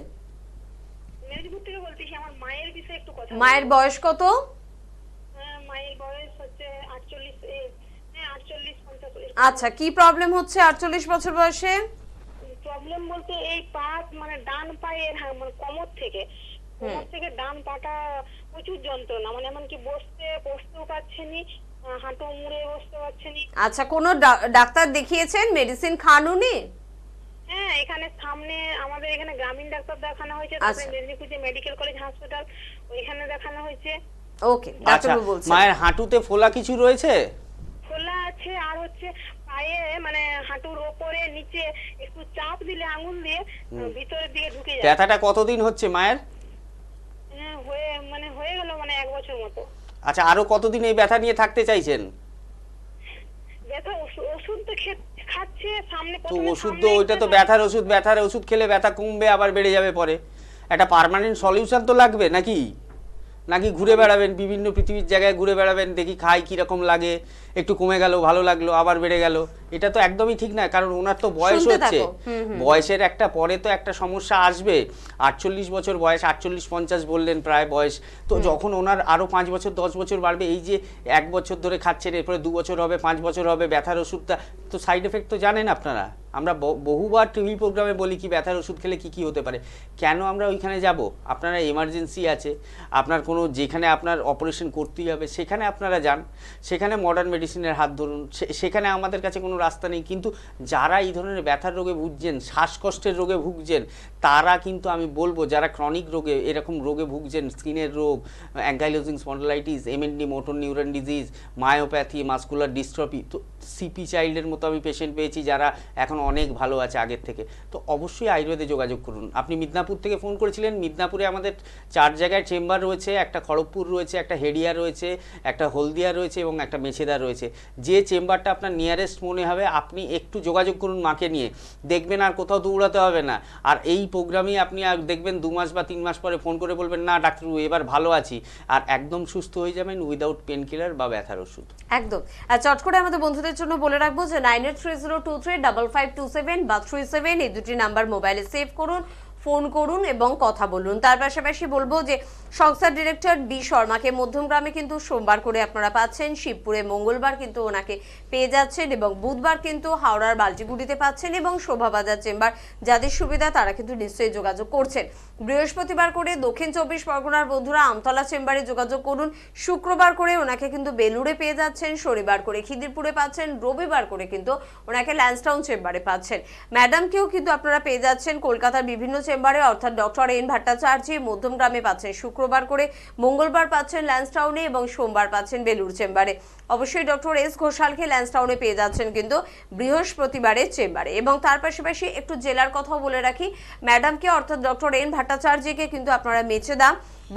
মেদিনীপুর থেকে বলতেছি। আমার মায়ের বিষয়ে একটু কথা। মায়ের বয়স কত? মায়ের বয়স হচ্ছে 48-50। আচ্ছা, কি প্রবলেম হচ্ছে 48 বছর বয়সে? প্রবলেম বলতে এই পা, মানে ডান পায়ের মানে কোমর থেকে ডান পাটা প্রচুর যন্ত্রণা, মানে এমনকি বসতেও পারছেনি, হাঁটু মুড়ে বসতে পারছে না। আচ্ছা, কোনো ডাক্তার দেখিয়েছেন, মেডিসিন খান উনি? হ্যাঁ, এখানে সামনে আমাদের এখানে গ্রামীণ ডাক্তার দেখানো হয়েছে, আচ্ছা। তারপরে মেদিনীপুর যে মেডিকেল কলেজ হাসপাতাল ওইখানে দেখানো হয়েছে। ওকে, আচ্ছা, ডাক্তারবাবু বলছেন। মায়ের হাঁটুতে ফোলা কিছু রয়েছে? খোলা আছে, আর হচ্ছে পায়ে মানে হাঁটুর ওপরে নিচে একটু চাপ দিলে আঙুল দিয়ে ভিতরের দিকে ঢুকে যায়। ব্যথাটা কতদিন হচ্ছে মায়ের? হ্যাঁ, হয়ে গেল 1 বছর মতো। আচ্ছা, আরো কতদিন এই ব্যথা নিয়ে থাকতে চাইছেন? ব্যথা ওষুধ তো খাচ্ছে সামনে, তো প্রথমে ওষুধ সামনে তো ওইটা তো একটা ব্যথার ওষুধ খেলে ব্যথা কমবে আবার বেড়ে যাবে পরে। একটা পার্মানেন্ট সলিউশন তো লাগবে নাকি? নাকি ঘুরে বেড়াবেন, বিভিন্ন পৃথিবীর জায়গায় ঘুরে বেড়াবেন, দেখি খাই কীরকম লাগে, একটু কমে গেল, ভালো লাগলো, আবার বেড়ে গেল? এটা তো একদমই ঠিক না, কারণ ওনার তো বয়স শুনতে হচ্ছে, থাকো। বয়সের একটা পরে তো একটা সমস্যা আসবে। 48 বছর বয়স, 48-50 বললেন প্রায় বয়স, তো যখন ওনার আরও 5 বছর 10 বছর বাড়বে, এই যে 1 বছর ধরে খাচ্ছেন, এরপরে 2 বছর হবে, 5 বছর হবে, ব্যথার ওষুধটা তো সাইড এফেক্ট তো জানেন আপনারা। আমরা বহুবার টিভি প্রোগ্রামে বলি কি ব্যথার ওষুধ খেলে কি কি হতে পারে। কেন আমরা ওইখানে যাব? আপনারা এমার্জেন্সি আছে, আপনার কোনো যেখানে আপনার অপারেশন করতেই হবে সেখানে আপনারা যান, সেখানে মডার্ন মেডিসিনের হাত ধরুন, সেখানে আমাদের কাছে কোনো রাস্তা নেই। কিন্তু যারা এই ধরনের ব্যথার রোগে ভুগছেন, শ্বাসকষ্টের রোগে ভুগছেন, তারা কিন্তু আমি বলবো, যারা ক্রনিক রোগে এরকম রোগে ভুগছেন, স্কিনের রোগ, ankylosing spondylitis, MND motor neuron disease, myopathy, muscular dystrophy, তো সিপি চাইল্ডের মতো আমি পেশেন্ট পেয়েছি যারা এখন অনেক ভালো আছে আগের থেকে। তো অবশ্যই আয়ুর্বেদে যোগাযোগ করুন। আপনি মিদনাপুর থেকে ফোন করেছিলেন, মিদনাপুরে আমাদের 4 জায়গায় চেম্বার রয়েছে, একটা খড়গপুর রয়েছে, একটা হেডিয়া রয়েছে, একটা হলদিয়া রয়েছে এবং একটা মেছেদা রয়েছে। যে চেম্বারটা আপনার নিয়ারেস্ট মনে হবে আপনি একটু যোগাযোগ করুন মাকে নিয়ে, দেখবেন আর কোথাও দৌড়াতে হবে না। আর এই প্রোগ্রামেই আপনি আর দেখবেন 2 মাস বা 3 মাস পরে ফোন করে বলবেন না ডাক্তারবাবু এবার ভালো আছি, আর একদম সুস্থ হয়ে যাবেন উইদাউট পেন কিলার বা ব্যথার ওষুধ। একদম। আর চট করে আমাদের বন্ধুদের জন্য বলে রাখবো যে 9830235527 বা 37 এই দুটি নাম্বার মোবাইলে সেভ করুন, ফোন করুন এবং কথা বলুন। তার পাশাপাশি বলবো যে সংস্থার ডিরেক্টর বি শর্মাকে মধ্যমগ্রামে কিন্তু সোমবার করে আপনারা পাচ্ছেন, শিবপুরে মঙ্গলবার কিন্তু ওনাকে পেয়ে যাচ্ছেন এবং বুধবার কিন্তু হাওড়ার বাল্টিগুড়িতে পাচ্ছেন এবং শোভাবাজার চেম্বার যাদের সুবিধা তারা কিন্তু নিশ্চয়ই যোগাযোগ করছেন। বৃহস্পতিবার করে দক্ষিণ 24 পরগনার বন্ধুরা আমতলা চেম্বারে যোগাযোগ করুন, শুক্রবার করে ওনাকে কিন্তু বেলুড়ে পেয়ে যাচ্ছেন, শনিবার করে খিদিরপুরে পাচ্ছেন, রবিবার করে কিন্তু ওনাকে ল্যান্সটাউন চেম্বারে পাচ্ছেন। ম্যাডামকেও কিন্তু আপনারা পেয়ে যাচ্ছেন কলকাতার বিভিন্ন চেম্বারে, অর্থাৎ ডক্টর এন ভট্টাচার্য মধ্যমগ্রামে পাচ্ছেন শুক্রবার করে, মঙ্গলবার পাচ্ছেন ল্যান্সটাউনে এবং সোমবার পাচ্ছেন বেলুড় চেম্বারে। অবশ্যই ডক্টর এস ঘোষালকে ল্যান্সটাউনে পেয়ে যাচ্ছেন কিন্তু বৃহস্পতিবারের চেম্বারে। এবং তার পাশাপাশি একটু জেলার কথাও বলে রাখি, ম্যাডামকে অর্থাৎ ডক্টর এন ভট্টাচার্যকে কিন্তু আপনারা মেচেদা,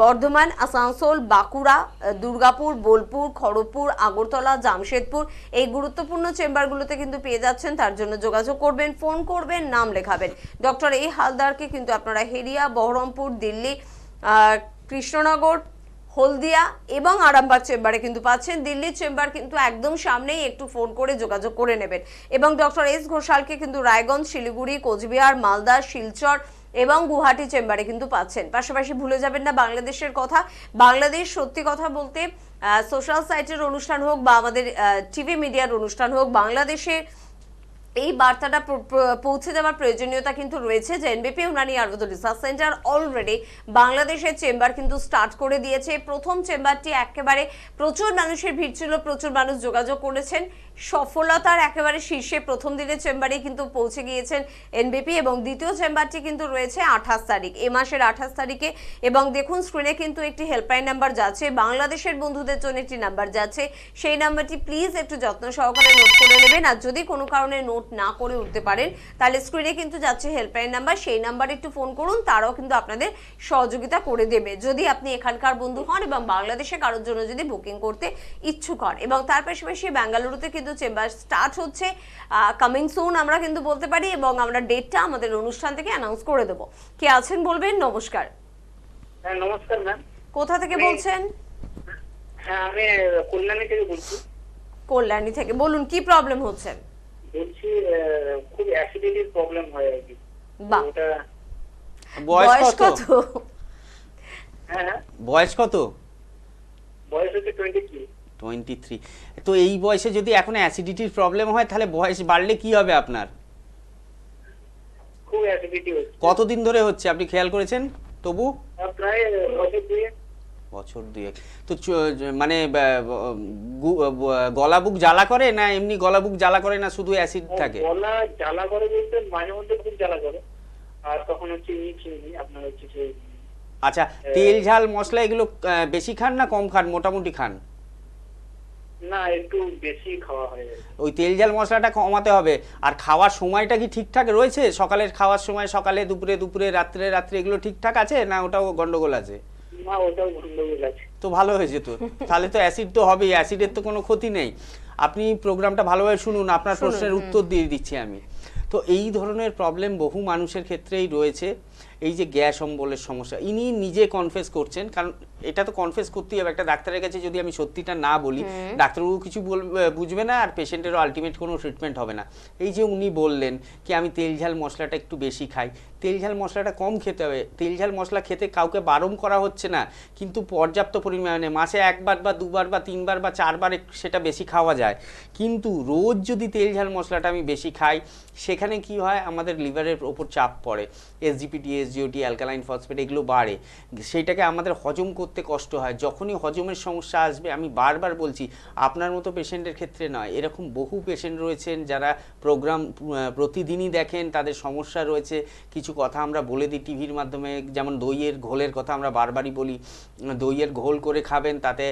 বর্ধমান, আসানসোল, বাঁকুড়া, দুর্গাপুর, বোলপুর, খড়গপুর, আগরতলা, জামশেদপুর এই গুরুত্বপূর্ণ চেম্বারগুলোতে কিন্তু পেয়ে যাচ্ছেন। তার জন্য যোগাযোগ করবেন, ফোন করবেন, নাম লেখাবেন। ডক্টর এ হালদারকে কিন্তু আপনারা হেরিয়া, বহরমপুর, দিল্লি, কৃষ্ণনগর, হলদিয়া এবং আরামবাগ চেম্বারে কিন্তু পাচ্ছেন। দিল্লির চেম্বার কিন্তু একদম সামনেই, একটু ফোন করে যোগাযোগ করে নেবেন। এবং ডক্টর এস ঘোষালকে কিন্তু রায়গঞ্জ, শিলিগুড়ি, কোচবিহার, মালদা, শিলচর এবং গুয়াহাটি চেম্বারে কিন্তু পাচ্ছেন। পাশাপাশি ভুলে যাবেন না বাংলাদেশের কথা। বাংলাদেশ সত্যি কথা বলতে সোশ্যাল সাইটের অনুষ্ঠান হোক বা আমাদের টিভি মিডিয়ার অনুষ্ঠান হোক, বাংলাদেশে এই বার্তাটা পৌঁছে দেওয়ার প্রয়োজনীয়তা কিন্তু রয়েছে যে এনবিপি Unani Ayurveda research centre already বাংলাদেশের চেম্বার কিন্তু স্টার্ট করে দিয়েছে। প্রথম চেম্বারটি একেবারে প্রচুর মানুষের ভিড় ছিল, প্রচুর মানুষ যোগাযোগ করেছেন, সফলতার একেবারে শীর্ষে প্রথম দিনের চেম্বারে কিন্তু পৌঁছে গিয়েছেন এনবিপি। এবং দ্বিতীয় চেম্বারটি কিন্তু রয়েছে 28 তারিখ, এ মাসের 28 তারিখে। এবং দেখুন স্ক্রিনে কিন্তু একটি হেল্পলাইন নাম্বার যাচ্ছে, বাংলাদেশের বন্ধুদের জন্য একটি নাম্বার যাচ্ছে, সেই নাম্বারটি প্লিজ একটু যত্ন সহকারে নোট করে নেবেন। আর যদি কোনো কারণে নোট না করে উঠতে পারেন তাহলে স্ক্রিনে কিন্তু যাচ্ছে হেল্পলাইন নাম্বার, সেই নাম্বারে একটু ফোন করুন, তারাও কিন্তু আপনাদের সহযোগিতা করে দেবে যদি আপনি এখানকার বন্ধু হন এবং বাংলাদেশে কারোর জন্য যদি বুকিং করতে ইচ্ছুক হন। এবং তার পাশাপাশি বেঙ্গালুরুতে কিন্তু চেম্বার স্টার্ট হচ্ছে কামিং সুন আমরা কিন্তু বলতে পারি, এবং আমরা ডেটটা আমাদের অনুষ্ঠান থেকে অ্যানাউন্স করে দেবো। কে আছেন বলবেন? নমস্কার। হ্যাঁ নমস্কার ম্যাম। কোথা থেকে বলছেন? হ্যাঁ আমি কল্যাণী থেকে বলছি। কল্যাণী থেকে, বলুন কি প্রবলেম হচ্ছে? বলছি খুব অ্যাসিডিটির প্রবলেম হয় আর কি। বাহ, ওটা বয়স কত? হ্যাঁ বয়স কত? বয়স হচ্ছে 23। তো এই বয়সে যদি এখন অ্যাসিডিটির প্রবলেম হয় তাহলে বয়স বাড়লে কি হবে আপনার? খুব অ্যাসিডিটি হচ্ছে। কতদিন ধরে হচ্ছে আপনি খেয়াল করেছেন? তবু প্রায় বছর 2। বছর 2-1 তো মানে গলা বুক জ্বালা করে না এমনি গলা বুক জ্বালা করে না শুধু অ্যাসিড থাকে? গলা জ্বালা করে বলতে মাঝে মধ্যে খুব জ্বালা করে, আর তখন হচ্ছে আপনার হচ্ছে যে আচ্ছা, তেল ঝাল মশলা এগুলো বেশি খান না কম খান, মোটামুটি খান? না, একটু বেশি খাওয়া হয়। ওই তেল ঝাল মশলাটা কমাতে হবে। আর খাওয়ার সময়টা কি ঠিকঠাক রয়েছে? সকালের খাওয়ার সময় সকালে, দুপুরে, রাত্রে এগুলো ঠিকঠাক আছে না ওটাও গন্ডগোল আছে? না, ওটাও গন্ডগোল আছে। তো ভালো হয়েছে তো, তাহলে তো অ্যাসিড তো হবেই, অ্যাসিডের তো কোনো ক্ষতি নেই। আপনি প্রোগ্রামটা ভালোভাবে শুনুন, আপনার প্রশ্নের উত্তর দিয়ে দিচ্ছি আমি। তো এই ধরনের প্রবলেম বহু মানুষের ক্ষেত্রেই রয়েছে। এই যে গ্যাস অম্বলের সমস্যা, ইনি নিজে কনফেস করছেন, কারণ এটা তো কনফেস করতেই হবে। একটা ডাক্তারের কাছে যদি আমি সত্যিটা না বলি, ডাক্তারবাবু কিছু বুঝবে না, আর পেশেন্টেরও আলটিমেট কোনো ট্রিটমেন্ট হবে না। এই যে উনি বললেন কি আমি তেল ঝাল মশলাটা একটু বেশি খাই, তেল ঝাল মশলাটা কম খেতে হবে। তেল ঝাল মশলা খেতে কাউকে বারণ করা হচ্ছে না, কিন্তু পর্যাপ্ত পরিমাণে মাসে 1বার বা 2বার বা 3বার বা 4বার সেটা বেশি খাওয়া যায়। কিন্তু রোজ যদি তেল ঝাল মশলাটা আমি বেশি খাই, সেখানে কি হয়, আমাদের লিভারের ওপর চাপ পড়ে, এসজিপিটি, এসজিওটি, অ্যালকালাইন ফসফেট এগুলো বাড়ে, সেইটাকে আমাদের হজম করতে কষ্ট হয়। যখনই হজমের সমস্যা আসবে, আমি বারবার বলছি আপনার মতো পেশেন্টের ক্ষেত্রে নয়, এরকম বহু পেশেন্ট রয়েছেন যারা প্রোগ্রাম প্রতিদিনই দেখেন, তাদের সমস্যা রয়েছে। কিছু কথা আমরা বলে দিই টিভির মাধ্যমে, যেমন দইয়ের ঘোলের কথা আমরা বারবারই বলি। দইয়ের ঘোল করে খাবেন, তাতে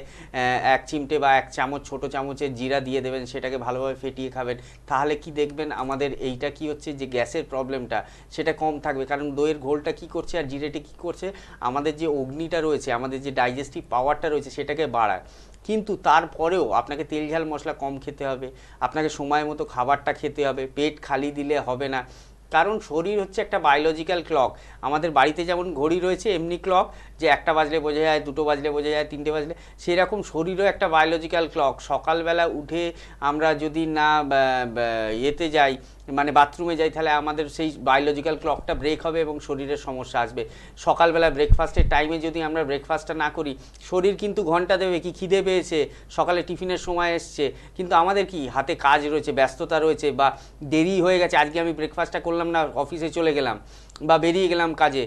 1 চিমটে বা 1 চামচ ছোট চামচের জিরা দিয়ে দেবেন, সেটাকে ভালোভাবে ফেটিয়ে খাবেন। তাহলে কি দেখবেন আমাদের এইটা কি হচ্ছে যে গ্যাসের প্রবলেমটা সেটা কম থাকবে। কারণ দইয়ের ঘোলটা কি করছে আর জিরেটি কি করছে, আমাদের যে অগ্নিটা রয়েছে, আমাদের যে ডাইজেস্টিভ পাওয়ারটা রয়েছে সেটাকে বাড়ায়। কিন্তু তারপরেও আপনাকে তেল ঝাল মশলা কম খেতে হবে, আপনাকে সময় মতো খাবারটা খেতে হবে, পেট খালি দিলে হবে না। কারণ শরীর হচ্ছে একটা বায়োলজিক্যাল ক্লক। আমাদের বাড়িতে যেমন ঘড়ি রয়েছে এমনি ক্লক, যে 1টা বাজলে বোঝা যায়, 2টো বাজলে বোঝা যায়, 3টে বাজলে, সেরকম শরীরও একটা বায়োলজিক্যাল ক্লক। সকালবেলা উঠে আমরা যদি না এতে যাই, মানে বাথরুমে যাই, তাহলে আমাদের সেই বায়োলজিক্যাল ক্লকটা ব্রেক হবে এবং শরীরের সমস্যা আসবে। সকালবেলা ব্রেকফাস্টের টাইমে যদি আমরা ব্রেকফাস্টটা না করি, শরীর কিন্তু ঘন্টা দেবে কি খিদে পেয়েছে, সকালে টিফিনের সময় এসছে, কিন্তু আমাদের কি হাতে কাজ রয়েছে, ব্যস্ততা রয়েছে, বা দেরি হয়ে গেছে, আজকে আমি ব্রেকফাস্টটা করলাম না, অফিসে চলে গেলাম বা বেরিয়ে গেলাম কাজে,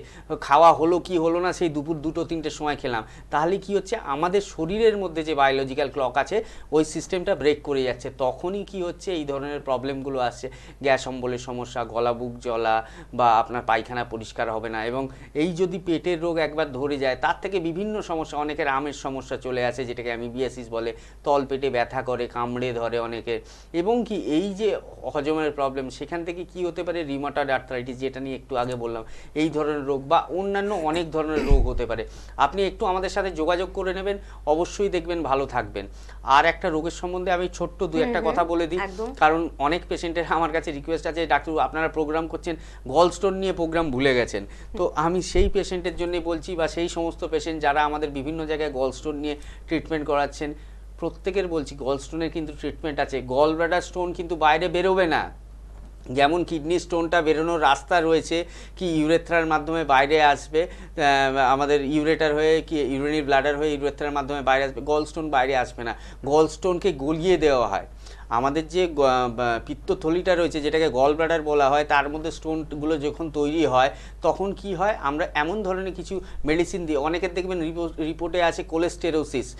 খাওয়া হলো কি হলো না, সেই দুপুর 2-3টের সময় খেলাম। তাহলে কি হচ্ছে, আমাদের শরীরের মধ্যে যে বায়োলজিক্যাল ক্লক আছে ওই সিস্টেমটা ব্রেক করে যাচ্ছে। তখনই কি হচ্ছে, এই ধরনের প্রবলেমগুলো আসছে, গ্যাস অম্বলের সমস্যা, গলা বুক জ্বলা, বা আপনার পায়খানা পরিষ্কার হবে না। এবং এই যদি পেটের রোগ একবার ধরে যায়, তার থেকে বিভিন্ন সমস্যা, অনেকের আমের সমস্যা চলে আসে, যেটাকে অ্যামিবিয়াসিস বলে, তল পেটে ব্যথা করে, কামড়ে ধরে অনেকের। এবং কি এই যে হজমের প্রবলেম, সেখান থেকে কি হতে পারে, রিউমাটয়েড আর্থ্রাইটিস, যেটা নিয়ে একটু আগে বললাম, এই ধরনের রোগ বা অন্যান্য অনেক ধরনের রোগ হতে পারে। আপনি একটু আমাদের সাথে যোগাযোগ করে নেবেন, অবশ্যই দেখবেন ভালো থাকবেন। আর একটা রোগের সম্বন্ধে আমি ছোট্ট 2-1টা কথা বলে দিই, কারণ অনেক পেশেন্টের আমার কাছে রিকোয়েস্ট আছে, ডাক্তার আপনারা প্রোগ্রাম করছেন, গল স্টোন নিয়ে প্রোগ্রাম ভুলে গেছেন। তো আমি সেই পেশেন্টের জন্যই বলছি, বা সেই সমস্ত পেশেন্ট যারা আমাদের বিভিন্ন জায়গায় গল স্টোন নিয়ে ট্রিটমেন্ট করাচ্ছেন, প্রত্যেকের বলছি গল স্টোনের কিন্তু ট্রিটমেন্ট আছে। গল ব্লাডার স্টোন কিন্তু বাইরে বেরোবে না, যেমন কিডনি স্টোনটা বেরোনোর রাস্তা রয়েছে, কি ইউরেথ্রার মাধ্যমে বাইরে আসবে, আমাদের ইউরেটার হয়ে কি ইউরিনারি ব্লাডার হয়ে ইউরেথ্রার মাধ্যমে বাইরে আসবে, গল স্টোন বাইরে আসবে না। গল স্টোনকে গলিয়ে দেওয়া হয়। আমাদের যে পিত্তথলিটা রয়েছে, যেটাকে গল ব্লাডার বলা হয়, তার মধ্যে স্টোনগুলো যখন তৈরি হয়, তখন কি হয়, আমরা এমন ধরনের কিছু মেডিসিন দিই। অনেকের দেখবেন রিপোর্টে আছে কোলেস্টেরোসিস,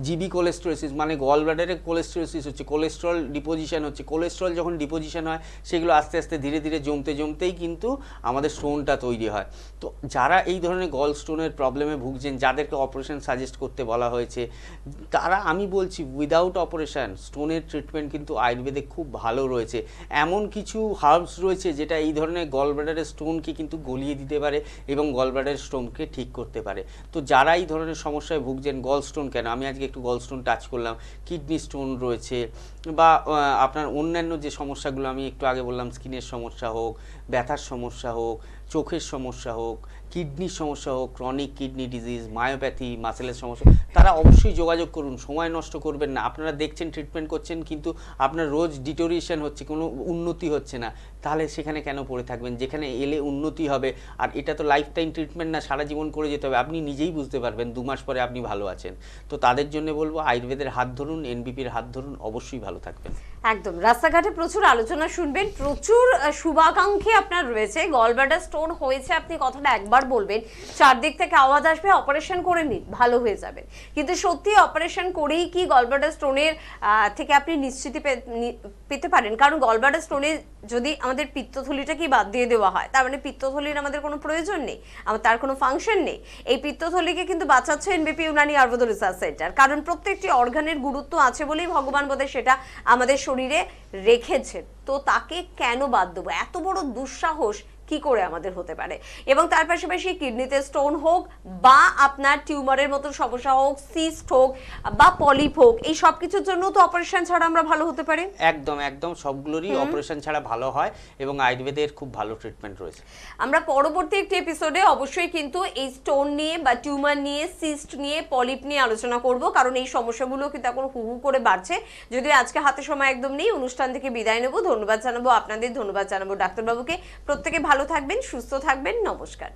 জিবি কোলেস্টেরোসিস, মানে গল ব্লাডারে কোলেস্টেরোসিস হচ্ছে, কোলেস্ট্রল ডিপোজিশন হচ্ছে। কোলেস্ট্রল যখন ডিপোজিশন হয়, সেগুলো আস্তে আস্তে ধীরে ধীরে জমতেই কিন্তু আমাদের স্টোনটা তৈরি হয়। তো যারা এই ধরনের গল স্টোনের প্রবলেমে ভুগছেন, যাদেরকে অপারেশন সাজেস্ট করতে বলা হয়েছে, তারা, আমি বলছি, উইদাউট অপারেশন স্টোনের ট্রিটমেন্ট কিন্তু আয়ুর্বেদে খুব ভালো রয়েছে। এমন কিছু হার্বস রয়েছে যেটা এই ধরনের গল ব্লাডারের স্টোনকে কিন্তু গলিয়ে দিতে পারে এবং গল ব্লাডারের স্টোনকে ঠিক করতে পারে। তো যারা এই ধরনের সমস্যায় ভুগছেন, গল স্টোন কেন, আমি আজকে একটু গল স্টোন টাচ করলাম, কিডনি স্টোন রয়েছে, বা আপনার অন্যান্য যে সমস্যাগুলো আমি একটু আগে বললাম, স্কিনের সমস্যা হোক, ব্যথার সমস্যা হোক, চোখের সমস্যা হোক, কিডনির সমস্যা হোক, ক্রনিক কিডনি ডিজিজ, মায়োপ্যাথি, মাসেলের সমস্যা, তারা অবশ্যই যোগাযোগ করুন, সময় নষ্ট করবেন না। আপনারা দেখছেন ট্রিটমেন্ট করছেন, কিন্তু আপনার রোজ ডিটোরিয়েশন হচ্ছে, কোনো উন্নতি হচ্ছে না, তাহলে সেখানে কেন পড়ে থাকবেন? যেখানে এলে উন্নতি হবে। আর এটা তো লাইফ টাইম ট্রিটমেন্ট না, সারা জীবন করে যেতে হবে। আপনি নিজেই বুঝতে পারবেন 2 মাস পরে আপনি ভালো আছেন। তো তাদের জন্য বলবো, আয়ুর্বেদের হাত ধরুন, এনবিপির হাত ধরুন, অবশ্যই ভালো থাকবেন। একদম। রাস্তাঘাটে প্রচুর আলোচনা শুনবেন, প্রচুর শুভাকাঙ্ক্ষী আপনার রয়েছে। গল ব্লাডার স্টোন হয়েছে, আপনি কথাটা একবার বলবেন, চারদিক থেকে আওয়াজ আসবে অপারেশন করে নিন ভালো হয়ে যাবেন, কিন্তু সত্যি অপারেশন করেই কি গলব্লাডার স্টোনের থেকে আপনি নিশ্চিতি পেতে পারেন? কারণ গলব্লাডার স্টোনে যদি আমাদের পিত্তথলিটা কি বাদ দিয়ে দেওয়া হয়, তার মানে পিত্তথলির আমাদের কোনো প্রয়োজন নেই, তার কোনো ফাংশন নেই। এই পিত্তথলিকে কিন্তু বাঁচাচ্ছে এনবিপি ইউনানি আয়ুর্বেদ রিসার্চ সেন্টার, কারণ প্রত্যেকটি অর্গানের গুরুত্ব আছে বলেই ভগবান বোধহয় সেটা আমাদের শরীরে রেখেছেন। তো তাকে কেন বাদ দেবো? এত বড় দুঃসাহস কি করে আমাদের হতে পারে? এবং তার পাশাপাশি কিডনিতে স্টোন হোক বা আপনার টিউমারের মতো সমস্যা হোক, সিস্ট হোক বা পলিপ হোক, এই সব কিছুর জন্য তো অপারেশন ছাড়া আমরা ভালো হতে পারি। একদম একদম সবগুলোরই অপারেশন ছাড়া ভালো হয় এবং আয়ুর্বেদের খুব ভালো ট্রিটমেন্ট রয়েছে। আমরা পরবর্তী একটি এপিসোডে অবশ্যই কিন্তু এই স্টোন নিয়ে বা টিউমার নিয়ে, সিস্ট নিয়ে, পলিপ নিয়ে আলোচনা করব, কারণ এই সমস্যাগুলো কিন্তু এখন হু হু করে বাড়ছে। যদিও আজকে হাতে সময় একদম নেই, অনুষ্ঠান থেকে বিদায় নেব। ধন্যবাদ জানাবো আপনাদের, ধন্যবাদ জানাবো ডাক্তারবাবুকে। প্রত্যেকে ভালো থাকবেন, সুস্থ থাকবেন, নমস্কার।